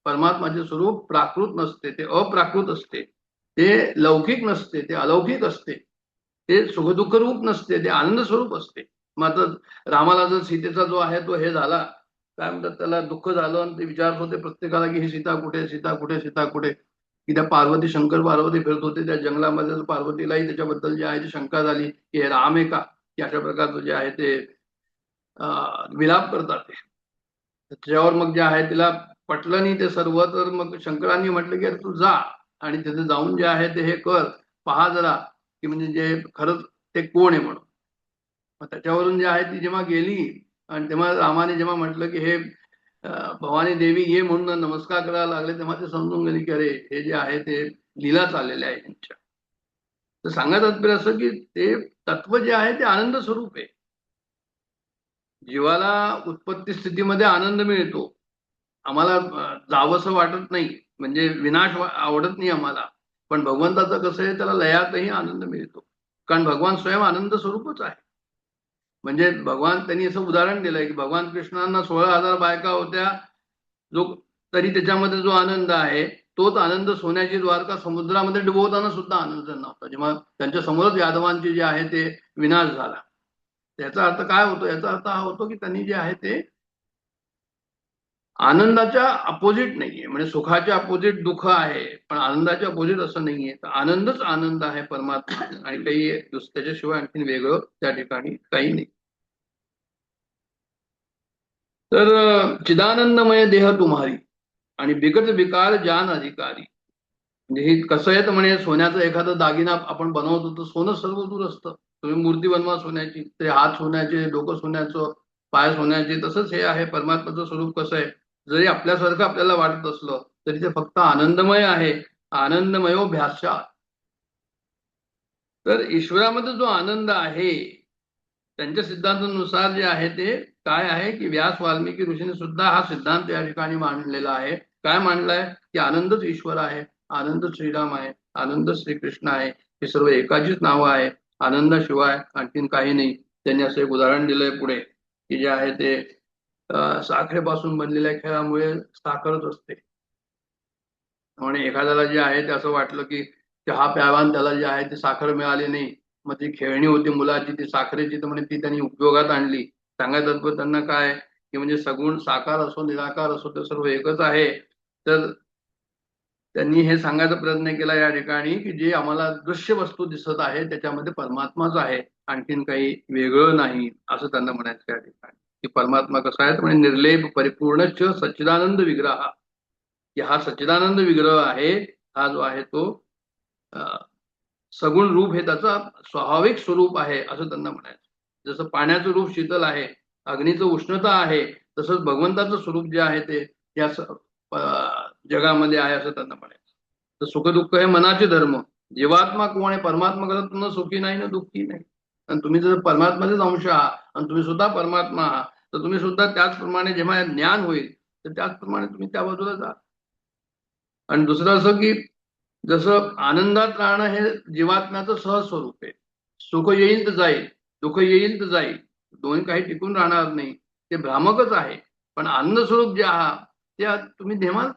परमात्माचे स्वरूप प्राकृत नसते, ते अप्राकृत असते. ते लौकिक नसते, ते अलौकिक असते. ते सुखदुःख रूप नसते, ते आनंद स्वरूप असते. मात्र रामाला जर सीतेचा जो आहे तो हे झाला, काय म्हणतात त्याला, दुःख झालं आणि ते विचारत होते प्रत्येकाला की ही सीता कुठे, सीता कुठे, सीता कुठे. की त्या पार्वती, शंकर पार्वती फिरत होते त्या जंगलामध्ये. पार्वतीलाही त्याच्याबद्दल जे आहे ती शंका झाली की हे राम आहे का, की अशा प्रकारचं जे आहे ते विलाप करतात. त्याच्यावर मग जे आहे तिला पटलं नाही ते सर्व. तर मग शंकरांनी म्हटलं की अरे तू जा आणि तिथे जाऊन जे आहे ते हे कर, पहा जरा की म्हणजे जे खरंच ते कोण आहे म्हणून. मग त्याच्यावरून जे आहे ती जेव्हा गेली आणि तेव्हा रामाने जेव्हा म्हटलं की हे भवानी देवी ये म्हणून नमस्कार करायला लागले, तेव्हा ते समजून गेले की अरे हे जे आहे ते लीला चाललेले आहे त्यांच्या. तर सांगत तात्पर्य असं की ते तत्व जे आहे ते आनंद स्वरूप आहे. जीवाला उत्पत्ती स्थितीमध्ये आनंद मिळतो, आम्हाला जावंसं वाटत नाही, म्हणजे विनाश आवडत नाही आम्हाला. पण भगवंताचं कसं आहे, त्याला लयातही आनंद मिळतो, कारण भगवान स्वयं आनंद स्वरूपच आहे. म्हणजे भगवान, त्यांनी असं उदाहरण दिलंय की भगवान कृष्णांना 16,000 बायका होत्या, जो तरी त्याच्यामध्ये जो आनंद आहे तोच आनंद सोन्याची द्वारका समुद्रामध्ये डुबवताना सुद्धा आनंद नव्हता, जेव्हा त्यांच्या समोरच यादवांचे जे आहे ते विनाश झाला. याचा अर्थ काय होतो, याचा अर्थ हा होतो की त्यांनी जे आहे ते आनंदाच्या अपोजिट नाहीये. म्हणजे सुखाच्या अपोजिट दुःख आहे, पण आनंदाच्या अपोजिट असं नाहीये. तर आनंदच आनंद आहे परमात्मा, आणि काही त्याच्याशिवाय आणखीन वेगळं त्या ठिकाणी काही नाही. तर चिदानंदमय देह तुम्हारी आणि बिकट विकार जान अधिकारी. म्हणजे हे कसं आहे तर म्हणे, सोन्याचा एखादा दागिना आपण बनवतो तर सोनं सर्व दूर असतं. तुम्ही मूर्ती बनवा सोन्याची, ते हात सोन्याचे, डोकं सोन्याचं, पाय सोन्याचे. तसंच हे आहे परमात्माचं स्वरूप. कसं आहे, जरी आपल्यासारखं आपल्याला वाटत असलं तरी ते फक्त आनंदमय आहे. आनंदमयो भ्यासा. तर ईश्वरामध्ये जो आनंद आहे त्यांच्या सिद्धांतानुसार जे आहे ते काय आहे की व्यास वाल्मिकी ऋषीने सुद्धा हा सिद्धांत या ठिकाणी मांडलेला आहे. काय मांडलाय की आनंदच ईश्वर आहे, आनंद श्रीराम आहे, आनंद श्रीकृष्ण आहे. हे सर्व एकाचीच नावं आहे, आनंदाशिवाय आणखीन काही नाही. त्यांनी असं एक उदाहरण दिलंय पुढे की जे आहे ते साखरेपासून बनलेल्या खेळामुळे साखरच असते. आणि एखाद्याला जे आहे ते असं वाटलं की चहा प्यावा आणि त्याला जे आहे ते साखर मिळाली नाही, मग ती खेळणी होती मुलाची ती साखरेची, तर म्हणजे ती त्यांनी उपयोगात आणली. सांगायचं त्यांना काय की म्हणजे सगुण साकार असो निराकार असो ते सर्व एकच आहे. तर त्यांनी हे सांगायचा प्रयत्न केला या ठिकाणी की जे आम्हाला दृश्य वस्तू दिसत आहे त्याच्यामध्ये परमात्माच आहे, आणखीन काही वेगळं नाही, असं त्यांना म्हणायचं या ठिकाणी. की परमात्मा कसा आहे म्हणजे निर्लेप परिपूर्णच सच्चिदानंद विग्रह, की हा सच्चिदानंद विग्रह आहे, हा जो आहे तो सगुण रूप हे त्याचं स्वाभाविक स्वरूप आहे असं त्यांना म्हणायचं. जसं पाण्याचं रूप शीतल आहे, अग्नीचं उष्णता आहे, तसंच भगवंताचं स्वरूप जे आहे ते या जगामध्ये आहे असं त्यांना म्हणायचं. तर सुखदुःख हे मनाचे धर्म, जीवात्मा कोण आहे, परमात्मा करत न सुखी नाही ना दुःखी नाही. आणि तुम्ही जर परमात्म्याचेच अंश आहात आणि तुम्ही सुद्धा परमात्मा आहात, तर तुम्ही सुद्धा त्याचप्रमाणे जेव्हा ज्ञान होईल तर त्याचप्रमाणे तुम्ही त्या बाजूला जा. आणि दुसरं असं की जसं आनंदात राहणं हे जीवात्म्याचं सहज स्वरूप आहे. सुख येईल तर जाईल, दुःख येईल तर जाईल, दोन्ही काही टिकून राहणार नाही, ते भ्रामकच आहे. पण आनंद स्वरूप जे आहात ते तुम्ही नेहमी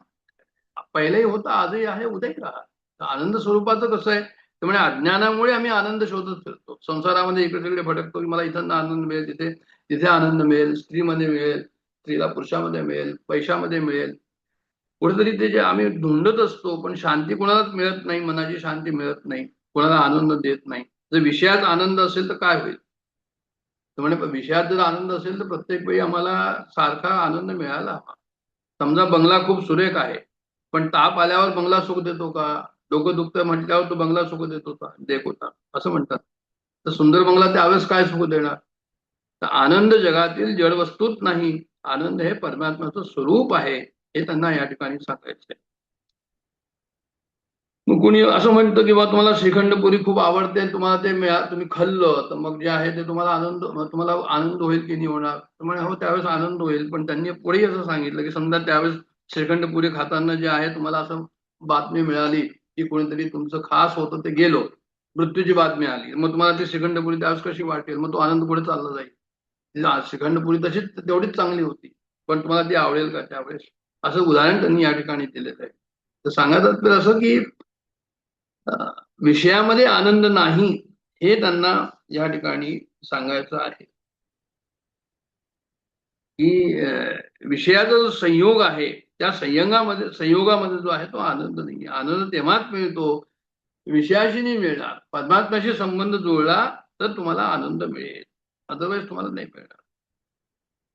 पहिलेही होता, आजही आहे, उद्याही राहा. तर आनंद स्वरूपाचं कसं आहे त्यामुळे अज्ञानामुळे आम्ही आनंद शोधत फिरतो संसारामध्ये, इकडे तिकडे भटकतो की मला इथं आनंद मिळेल, तिथे तिथे आनंद मिळेल, स्त्रीमध्ये मिळेल, स्त्रीला पुरुषामध्ये मिळेल, पैशामध्ये मिळेल, कुठेतरी ते जे आम्ही ढूंढत असतो. पण शांती कोणालाच मिळत नाही, मनाची शांती मिळत नाही, कोणाला आनंद देत नाही. जर विषयात आनंद असेल तर काय होईल, म्हणजे विषयात जर आनंद असेल तर प्रत्येक वेळी आम्हाला सारखा आनंद मिळायला हवा. समजा बंगला खूप सुरेख आहे, पण ताप आल्यावर बंगला सुख देतो का, डोकं दुखतं म्हटल्यावर तो बंगला सुख देतो का, देख होता असं म्हणतात. तर सुंदर बंगला त्यावेळेस काय सुख देणार. तर आनंद जगातील जड वस्तूत नाही, आनंद हे परमात्म्याचं स्वरूप आहे, हे त्यांना या ठिकाणी सांगायचंय. मग कुणी असं म्हणतं की बा तुम्हाला श्रीखंडपुरी खूप आवडते, तुम्हाला ते तुम्ही खाल्लं तर मग जे आहे ते तुम्हाला आनंद होईल की नाही होणार. म्हणजे हो त्यावेळेस आनंद होईल, पण त्यांनी पुढेही असं सांगितलं की समजा त्यावेळेस श्रीखंडपुरी खाताना जे आहे तुम्हाला असं बातमी मिळाली की कोणीतरी तुमचं खास होतं ते गेलो, मृत्यूची बातमी आली, मग तुम्हाला ती श्रीखंडपुरी त्यावेळेस कशी वाटेल, मग तो आनंद पुढे चालला जाईल. श्रीखंडपुरी तशीच तेवढीच चांगली होती, पण तुम्हाला ती आवडेल का त्यावेळेस, असं उदाहरण त्यांनी या ठिकाणी दिलेलं आहे. तर सांगायचं तर असं की विषयामध्ये आनंद नाही हे त्यांना या ठिकाणी सांगायचं आहे. की विषयाचा जो संयोग आहे त्या संयोगामध्ये जो आहे तो आनंद नाही. आनंद तेव्हाच मिळतो विषयाशी नाही मिळणार, परमात्म्याशी संबंध जुळला तर तुम्हाला आनंद मिळेल, अदरवाईज तुम्हाला नाही मिळणार.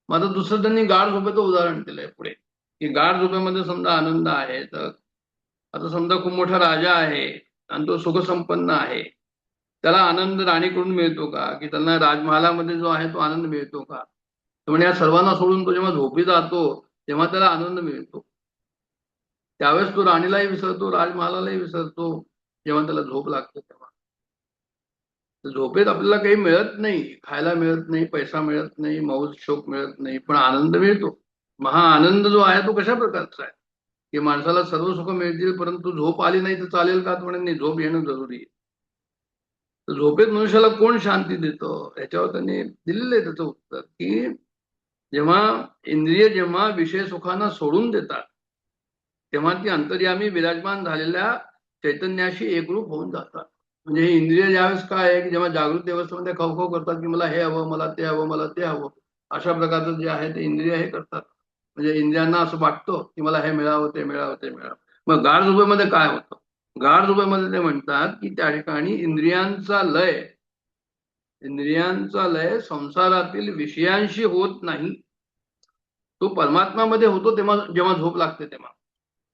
मग आता दुसरं त्यांनी गाढ झोपेचं उदाहरण दिलंय पुढे, की गाढ झोपेमध्ये समजा आनंद आहे. तर आता समजा खूप मोठा राजा आहे आणि तो सुखसंपन्न आहे, त्याला आनंद राणीकडून मिळतो का, की त्यांना राजमहालामध्ये जो आहे तो आनंद मिळतो का. म्हणजे या सर्वांना सोडून तो जेव्हा झोपी जातो तेव्हा त्याला आनंद मिळतो. त्यावेळेस तो राणीलाही विसरतो, राजमहालालाही विसरतो, जेव्हा त्याला झोप लागते तेव्हा. झोपेत आपल्याला काही मिळत नाही, खायला मिळत नाही, पैसा मिळत नाही, मौज शोक मिळत नाही, पण आनंद मिळतो. मग हा आनंद जो आहे तो कशा प्रकारचा आहे, की माणसाला सर्व सुख मिळतील परंतु झोप आली नाही तर चालेल का, म्हणजे नाही, झोप येणं जरुरी आहे. तर झोपेत मनुष्याला कोण शांती देतं, याच्यावर त्यांनी दिलेलं आहे त्याचं उत्तर, की जेव्हा विषय सुखांना सोडून देतात तेव्हा ती अंतर्यामी विराजमान झालेल्या चैतन्याशी एकरूप होऊन जातात. म्हणजे हे इंद्रिय ज्यावेळेस काय आहे की जेव्हा जागृत अवस्थेमध्ये खवखव करतात की मला हे हवं, मला ते हवं, मला ते हवं, अशा प्रकारचं जे आहे ते इंद्रिय हे करतात. म्हणजे इंद्रियांना असं वाटतं की मला हे मिळावं, ते मिळावं, ते मिळावं. मग गाढ झोपेमध्ये काय होतं, गाढ झोपेमध्ये ते म्हणतात की त्या ठिकाणी इंद्रियांचा लय संसारातील विषयांशी होत नाही, तो परमात्म्यामध्ये होतो तेव्हा जेव्हा झोप लागते तेव्हा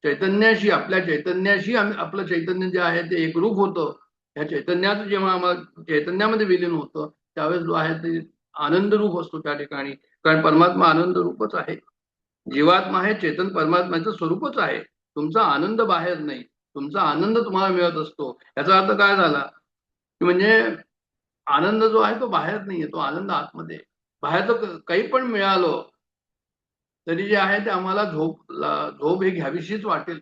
चैतन्याशी, आपल्या चैतन्याशी आपलं चैतन्य जे आहे ते एकरूप होतं. या चैतन्याचं जेव्हा आम्हाला चैतन्यामध्ये विलीन होतं त्यावेळेस जो आहे ते आनंद रूप असतो त्या ठिकाणी, कारण परमात्मा आनंद रूपच आहे. जीवात्मा हे चेतन परमात्म्याचं स्वरूपच आहे. तुमचा आनंद बाहेर नाही, तुमचा आनंद तुम्हाला मिळत असतो. याचा अर्थ काय झाला की म्हणजे आनंद जो आहे तो बाहेर नाहीये, तो आनंद आतमध्ये. बाहेरचं काही पण मिळालं तरी जे आहे ते आम्हाला झोप हे घ्यावीशीच वाटेल.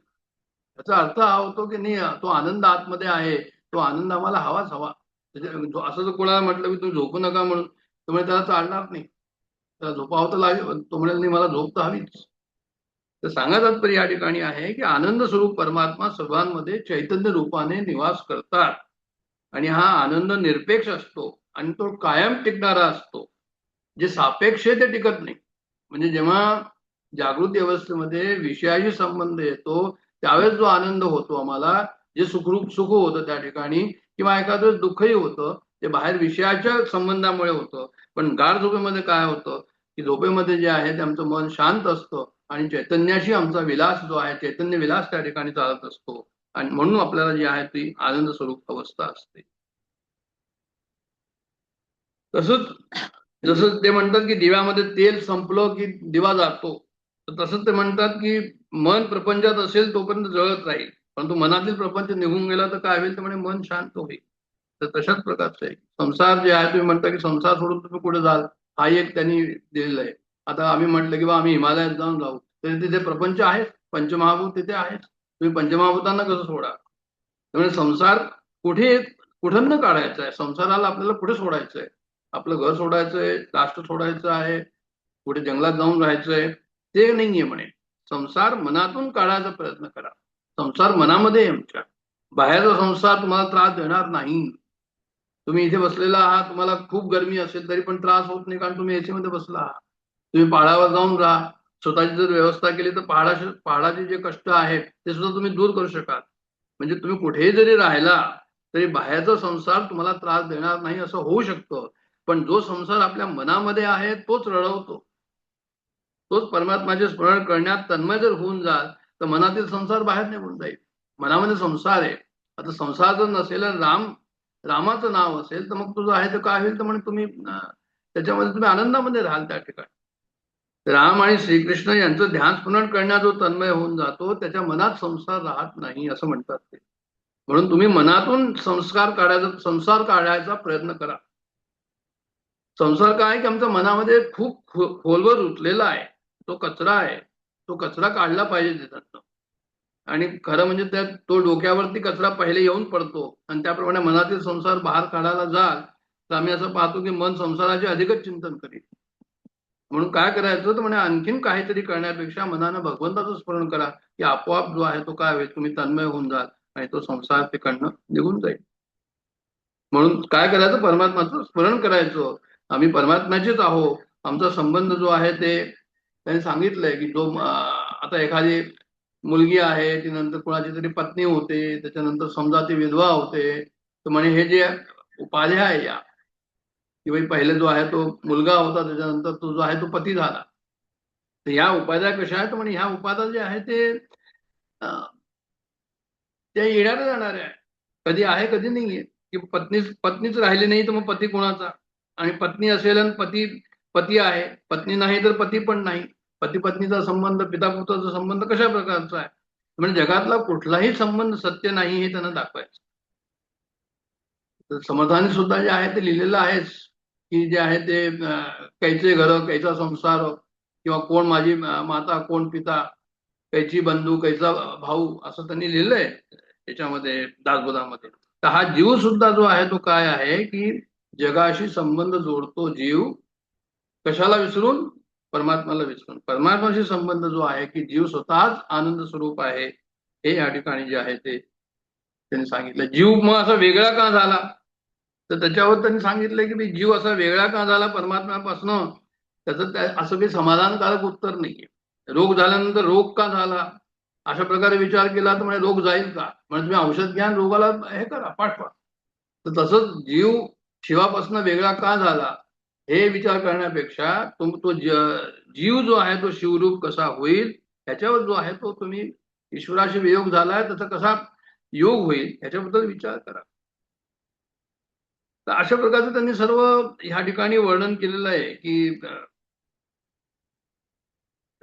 याचा अर्थ हा होतो की नाही, तो आनंद आतमध्ये आहे, तो आनंद आम्हाला हवाच हवा. असं जर कोणाला म्हटलं की तुम्ही झोपू नका म्हणून, त्यामुळे त्याला चालणार नाही, त्याला झोपावं तर लागेल, तो म्हणेल नाही मला झोप तर हवीच. तर सांगायचं तात्पर्य या ठिकाणी आहे की आनंद स्वरूप परमात्मा सर्वांमध्ये चैतन्य रूपाने निवास करतात आणि हा आनंद निरपेक्ष असतो आणि तो कायम टिकणारा असतो. जे सापेक्ष आहे ते टिकत नाही. म्हणजे जेव्हा जागृती अवस्थेमध्ये विषयाशी संबंध येतो त्यावेळेस जो आनंद होतो आम्हाला, जे सुखरूप सुख होतं त्या ठिकाणी, किंवा एखादं दुःखही होतं, ते बाहेर विषयाच्या संबंधामुळे होतं. पण गाढ झोपेमध्ये काय होतं की झोपेमध्ये जे आहे ते आमचं मन शांत असतं आणि चैतन्याशी आमचा विलास जो आहे, चैतन्य विलास त्या ठिकाणी चालत असतो, आणि म्हणून आपल्याला जी आहे ती आनंद स्वरूप अवस्था असते. तसंच जसं ते म्हणतात की दिव्यामध्ये तेल संपलं की दिवा जातो, तर तसंच ते म्हणतात की मन प्रपंचात असेल तोपर्यंत जळत राहील, परंतु मनातील प्रपंच निघून गेला तर काय होईल, तर म्हणे मन शांत होईल. तर तशाच प्रकारचं आहे संसार जे आहे. तुम्ही म्हणता की संसार सोडून तुम्ही कुठे जाल, हा एक त्यांनी दिलेला आहे. आता आम्ही म्हटलं की बा आम्ही हिमालयात जाऊन जाऊ, तर तिथे प्रपंच आहे, पंचमहाभूत तिथे आहेत, तुम्ही पंचमहाभूतांना कसं सोडा. त्यामुळे संसार कुठे कुठं न काढायचा आहे, संसाराला आपल्याला कुठे सोडायचं आहे. आपलं घर सोडायचंय, राष्ट्र सोडायचं आहे, कुठे जंगलात जाऊन राहायचंय, ते नाहीये म्हणे. संसार मनातून काढायचा प्रयत्न करा. संसार मनामध्ये आहे आमच्या. बाहेरचा संसार तुम्हाला त्रास देणार नाही. तुम्ही इथे बसलेला आहात, तुम्हाला खूप गरमी असेल तरी पण त्रास होत नाही, कारण तुम्ही एसी मध्ये बसला आहात. तुम्ही पहाडावर जाऊन राहा, स्वतःची जर व्यवस्था केली तर पहाडाचे जे कष्ट आहेत ते सुद्धा तुम्ही दूर करू शकाल. म्हणजे तुम्ही कुठेही जरी राहिला तरी बाहेरचा संसार तुम्हाला त्रास देणार नाही असं होऊ शकतं. पण जो संसार आपल्या मनामध्ये आहे तोच रडवतो, तोच परमात्माचे स्मरण करण्यात तन्मय जर होऊन जाल तर मनातील संसार बाहेर निघून जाईल. मनामध्ये संसार आहे. आता संसार जर नसेल रामाचं नाव असेल तर मग तुझं आहे तर काय होईल, तर म्हणजे तुम्ही त्याच्यामध्ये तुम्ही आनंदामध्ये राहाल त्या ठिकाणी. राम आणि श्रीकृष्ण यांचं ध्यान स्मरण करण्यात जो तन्मय होऊन जातो त्याच्या मनात संसार राहत नाही असं म्हणतात ते. म्हणून तुम्ही मनातून संसार काढायचा प्रयत्न करा. संसार काय की आमच्या मनामध्ये खूप खोलवर रुतलेला आहे, तो कचरा आहे, तो कचरा काढला पाहिजे त्याच्यातनं. आणि खरं म्हणजे त्यात तो डोक्यावरती कचरा पहिले येऊन पडतो आणि त्याप्रमाणे मनातील संसार बाहेर काढायला जाल तर आम्ही असं पाहतो की मन संसाराचे अधिकच चिंतन करेल. म्हणून काय करायचं तर म्हणे आणखीन काहीतरी करण्यापेक्षा मनानं भगवंताचं स्मरण करा की आपोआप जो आहे तो काय होईल, तुम्ही तन्मय होऊन जाल आणि तो संसार तिकडनं निघून जाईल. म्हणून काय करायचं, परमात्माचं स्मरण करायचं. आम्ही परमात्म्याचेच आहोत. आमचा संबंध जो आहे ते त्यांनी सांगितलंय की जो आता एखादी मुलगी आहे, ती नंतर कोणाची तरी पत्नी होते, त्याच्यानंतर समजा ती विधवा होते, तर म्हणे हे जे उपाध्या आहे या की पहिले जो आहे तो मुलगा होता, त्याच्यानंतर तो जो आहे तो पती झाला. तर ह्या उपाध्या कशा आहेत, म्हणजे ह्या उपाध्या जे आहे ते त्या येणाऱ्या जाणाऱ्या आहे. कधी आहे कधी नाहीये. की पत्नीच राहिली नाही तर मग पती कोणाचा, आणि पत्नी असेल आणि पती आहे, पत्नी नाही तर पती पण नाही. पती पत्नीचा संबंध, पिता पुत्राचा संबंध कशा प्रकारचा आहे, म्हणजे जगातला कुठलाही संबंध सत्य नाही हे त्यांना दाखवायचं. तर समाधानी सुद्धा जे आहे ते लिहिलेलं आहेच की जे आहे ते कैचे घर कैचा संसार, किंवा कोण माझी माता कोण पिता, कैची बंधू कैचा भाऊ, असं त्यांनी लिहिलंय त्याच्यामध्ये दासबोधामध्ये. तर हा जीव सुद्धा जो आहे तो काय आहे की जगाशी संबंध जोडतो जीव, कशाला विसरून, परमात्म्याला विसरून. परमात्म्याशी संबंध जो आहे की जीव स्वतःच आनंद स्वरूप आहे, हे या ठिकाणी जे आहे ते त्यांनी सांगितलं. जीव मग असा वेगळा का झाला, तर त्याच्यावर त्यांनी सांगितलं की जीव असा वेगळा का झाला परमात्म्यापासून, त्याचं असं काही समाधानकारक उत्तर नाहीये. रोग झाल्यानंतर रोग का झाला अशा प्रकारे विचार केला तर म्हणजे रोग जाईल का, म्हणजे तुम्ही औषध घ्या, रोगाला हे करा, पाठवा. तर तसंच जीव शिवापासून वेगळा का झाला हे विचार करण्यापेक्षा तो जीव जो आहे तो शिवरूप कसा होईल ह्याच्यावर जो आहे तो तुम्ही ईश्वराशी वियोग झालाय त्याचा कसा योग होईल ह्याच्याबद्दल विचार करा. तर अशा प्रकारचं त्यांनी सर्व ह्या ठिकाणी वर्णन केलेलं आहे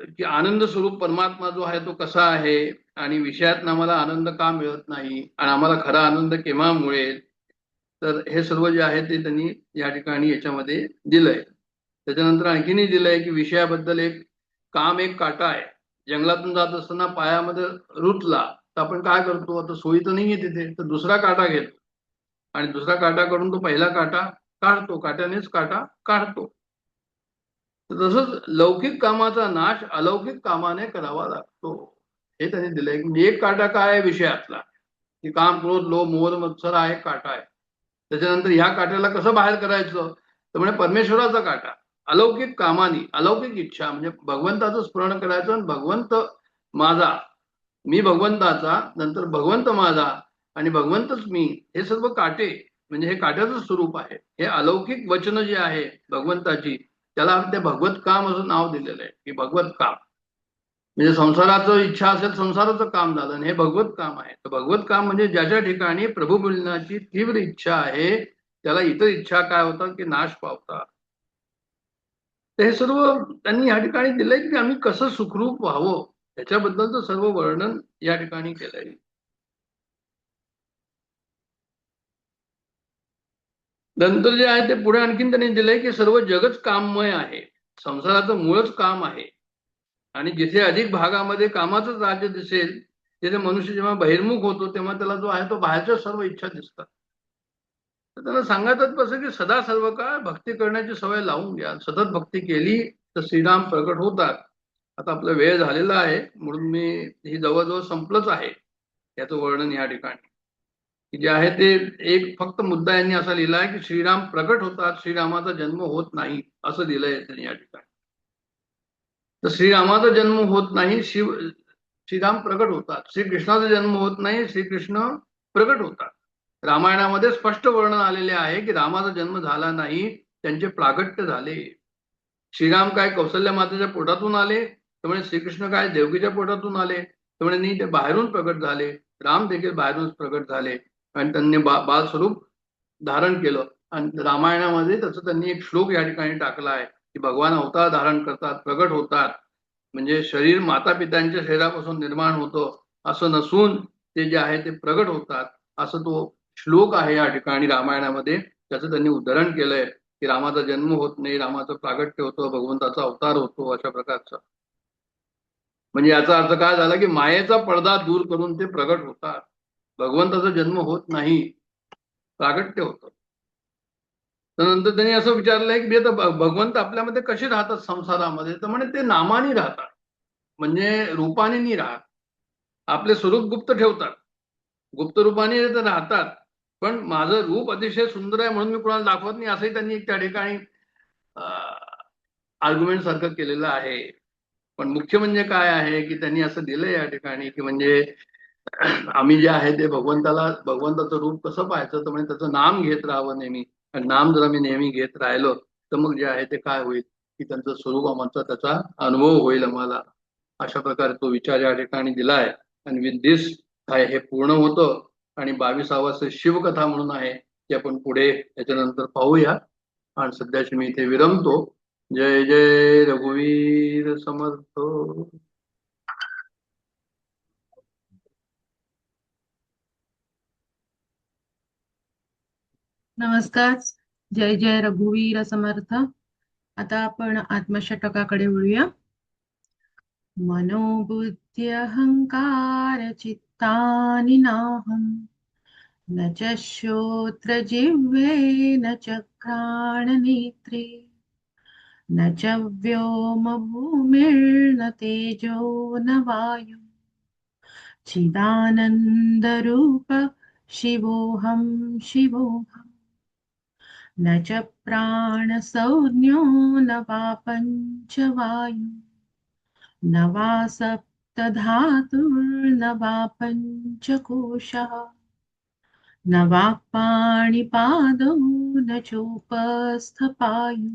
की आनंद स्वरूप परमात्मा जो आहे तो कसा आहे आणि विषयात आम्हाला आनंद का मिळत नाही आणि आम्हाला खरा आनंद केव्हा मिळेल. तर हे सर्व जे आहे ते त्यांनी या ठिकाणी याच्यामध्ये दिलंय. त्याच्यानंतर आणखीनही दिलंय की विषयाबद्दल एक काटा आहे. जंगलातून जात असताना पायामध्ये रुतला तर आपण काय करतो, आता सोयी तर नाहीये तिथे, तर दुसरा काटा घेतो आणि दुसरा काटा काढून तो पहिला काटा काढतो, काट्यानेच काटा काढतो. तसंच लौकिक कामाचा नाश अलौकिक कामाने करावा लागतो, हे त्यांनी दिलंय. म्हणजे एक काटा काय आहे विषयातला की काम क्रोध लोभ मोह मत्सर हा एक काटा आहे. त्याच्यानंतर ह्या काट्याला कसं बाहेर करायचं, तर म्हणजे परमेश्वराचा काटा अलौकिक कामानी अलौकिक इच्छा, म्हणजे भगवंताचं स्मरण करायचं आणि भगवंत माझा मी भगवंताचा, नंतर भगवंत माझा आणि भगवंतच मी, हे सर्व काटे म्हणजे हे काट्याचं स्वरूप आहे. हे अलौकिक वचन जे आहे भगवंताची, त्याला ते भगवत काम असं नाव दिलेलं आहे की भगवत काम. म्हणजे संसाराचं इच्छा असेल, संसाराचं काम झालं आणि हे भगवत काम आहे. तर भगवत काम म्हणजे ज्याच्या ठिकाणी प्रभू मिळण्याची तीव्र इच्छा आहे, त्याला इतर इच्छा काय होतात की नाश पावतात. तर हे सर्व त्यांनी या ठिकाणी दिलंय की आम्ही कसं सुखरूप व्हावं, त्याच्याबद्दलचं सर्व वर्णन या ठिकाणी केलंय. नंतर जे आहे ते पुढे आणखीन त्यांनी दिलंय की सर्व जगच काममय आहे, संसाराचं मूळच काम आहे. आणि जिथे अधिक भागामध्ये कामाचंच राज्य दिसेल, तिथे मनुष्य जेव्हा बहिर्मुख होतो तेव्हा त्याला जो आहे तो बाहेरच्या सर्व इच्छा दिसतात. तर त्यांना सांगतच कसं की सदा सर्व काळ भक्ती करण्याची सवय लावून घ्या. सतत भक्ती केली तर श्रीराम प्रकट होतात. आता आपला वेळ झालेला आहे म्हणून मी ही जवळजवळ संपलंच आहे याचं वर्णन या ठिकाणी. की जे आहे ते एक फक्त मुद्दा यांनी असा लिहिला आहे की श्रीराम प्रकट होतात, श्रीरामाचा जन्म होत नाही असं लिहिलंय त्यांनी या ठिकाणी. तर श्रीरामाचा जन्म होत नाही, श्रीराम प्रकट होतात. श्रीकृष्णाचा जन्म होत नाही, श्रीकृष्ण प्रकट होतात. रामायणामध्ये स्पष्ट वर्णन आलेले आहे की रामाचा जन्म झाला नाही, त्यांचे प्रागट्य झाले. श्रीराम काय कौशल्य मातेच्या पोटातून आले, त्यामुळे श्रीकृष्ण काय देवकीच्या पोटातून आले, त्यामुळे ते बाहेरून प्रकट झाले. राम देखील बाहेरूनच प्रकट झाले आणि त्यांनी बालस्वरूप धारण केलं. आणि रामायणामध्ये त्याचं त्यांनी एक श्लोक या ठिकाणी टाकला आहे की भगवान अवतार धारण करतात, प्रकट होतात. म्हणजे शरीर माता पित्यांच्या शरीरापासून निर्माण होतं असं नसून ते जे आहे ते प्रगट होतात, असं तो श्लोक आहे या ठिकाणी रामायणामध्ये. त्याचं त्यांनी उदाहरण केलंय की रामाचा जन्म होत नाही, रामाचं प्रागट्य होतं, भगवंताचा अवतार होतो, अशा प्रकारचं. म्हणजे याचा अर्थ काय झाला की मायेचा पडदा दूर करून ते प्रगट होतात. भगवंताचा जन्म होत नाही, प्रागट्य होतं. त्यानंतर त्यांनी असं विचारलंय की आता भगवंत आपल्यामध्ये कसे राहतात संसारामध्ये, तर म्हणे ते नामाने राहतात, म्हणजे रूपाने नाही राहत. आपले स्वरूप गुप्त ठेवतात, गुप्त रूपाने तर राहतात, पण माझं रूप अतिशय सुंदर आहे म्हणून मी कोणाला दाखवत नाही, असंही त्यांनी एक त्या ठिकाणी आर्ग्युमेंट सारखं केलेलं आहे. पण मुख्य म्हणजे काय आहे की त्यांनी असं दिलंय या ठिकाणी की म्हणजे आम्ही जे आहे ते भगवंताचं रूप कसं पाहायचं, तर म्हणजे त्याचं नाम घेत राहावं नेहमी. आणि नाम जर आम्ही नेहमी घेत राहिलो तर मग जे आहे ते काय होईल की त्यांचं स्वरूप आमचा त्याचा अनुभव होईल आम्हाला. अशा प्रकारे तो विचार या ठिकाणी दिलाय. आणि विथ दिस काय हे पूर्ण होतं. आणि 22वां शिवकथा म्हणून आहे ते आपण पुढे याच्यानंतर पाहूया. आणि सध्याची मी इथे विरमतो. जय जय रघुवीर समर्थ. नमस्कार. जय जय रघुवीर समर्थ. आता आपण आत्मषटकाकडे वळूया. मनोबुद्धी अहंकार चित्तानि नाहं, न च श्रोत्र जिह्वे न च घ्राणनेत्रे, न च व्योम भूमिर्न तेजो न वायु, चिदानन्दरूप शिवोऽहं शिवोऽहम्, न च प्राणसंज्ञो न वा पञ्चवायु, न वा सप्तधातुर्न वा पञ्चकोशः, न वाक्पाणिपादौ न चोपस्थपायु,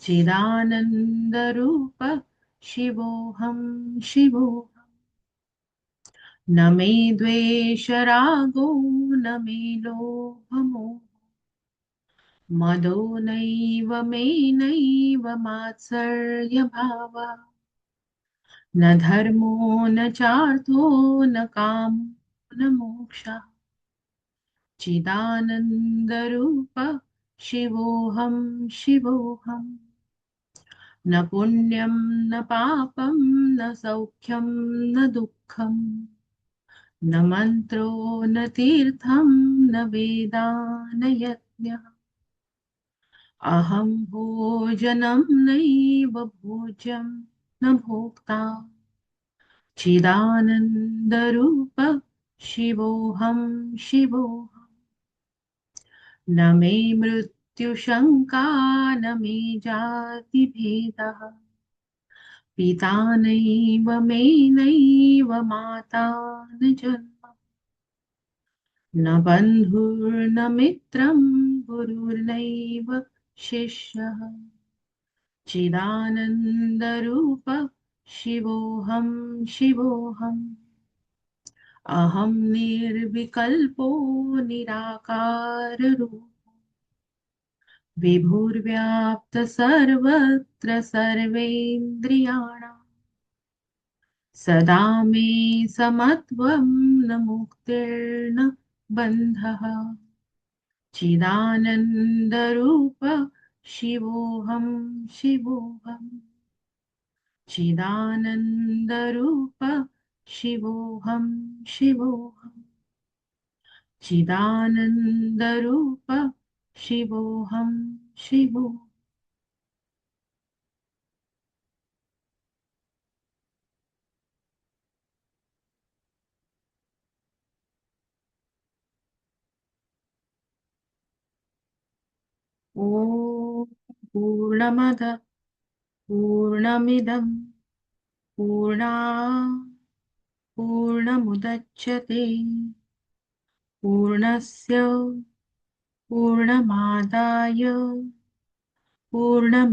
चिदानन्दरूप शिवोऽहं शिवोऽहम्, न मे द्वेषरागो न मे लोभमोहो, मदो नैव मे नैव मात्सर्यभावः, न धर्मो न चार्थो न कामो न मोक्षः, चिदानन्दरूप शिवोऽहं शिवोऽहम्, न पुण्यं न पापं न सौख्यं न दुःखं, न मन्त्रो न तीर्थं न वेदा न यज्ञः, अहं भोजनं नैव भोज्यं न भोक्ता, चिदानन्दरूप शिवोऽहं शिवोऽहम्, न मे मृत्युशङ्का न मे जातिभेदः, पिता नैव मे नैव माता न जन्म न बन्धुर्न मित्रं गुरुर्नैव शिष्यः चिदानन्दरूप शिवोऽहं शिवोऽहम् अहं निर्विकल्पो निराकाररूप विभुर्व्याप्त सर्वत्र सर्वेन्द्रियाणां सदा मे समत्वं न मुक्तिर्न बन्धः चिदानन्दरूप शिवोऽहं शिवोऽहम् चिदानन्दरूप शिवोऽहं शिवोऽहम् चिदानन्दरूप शिवोऽहं शिवो ॐ पूर्णमद पूर्णमिदं पूर्णा पूर्णमुदच्यते पूर्णस्य पूर्णमादाय पूर्णमेवावशिष्यते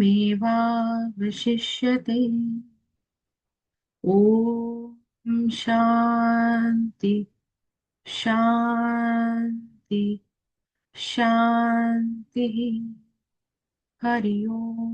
ॐ शान्ति शान्ति शान्तिः हरि ओम्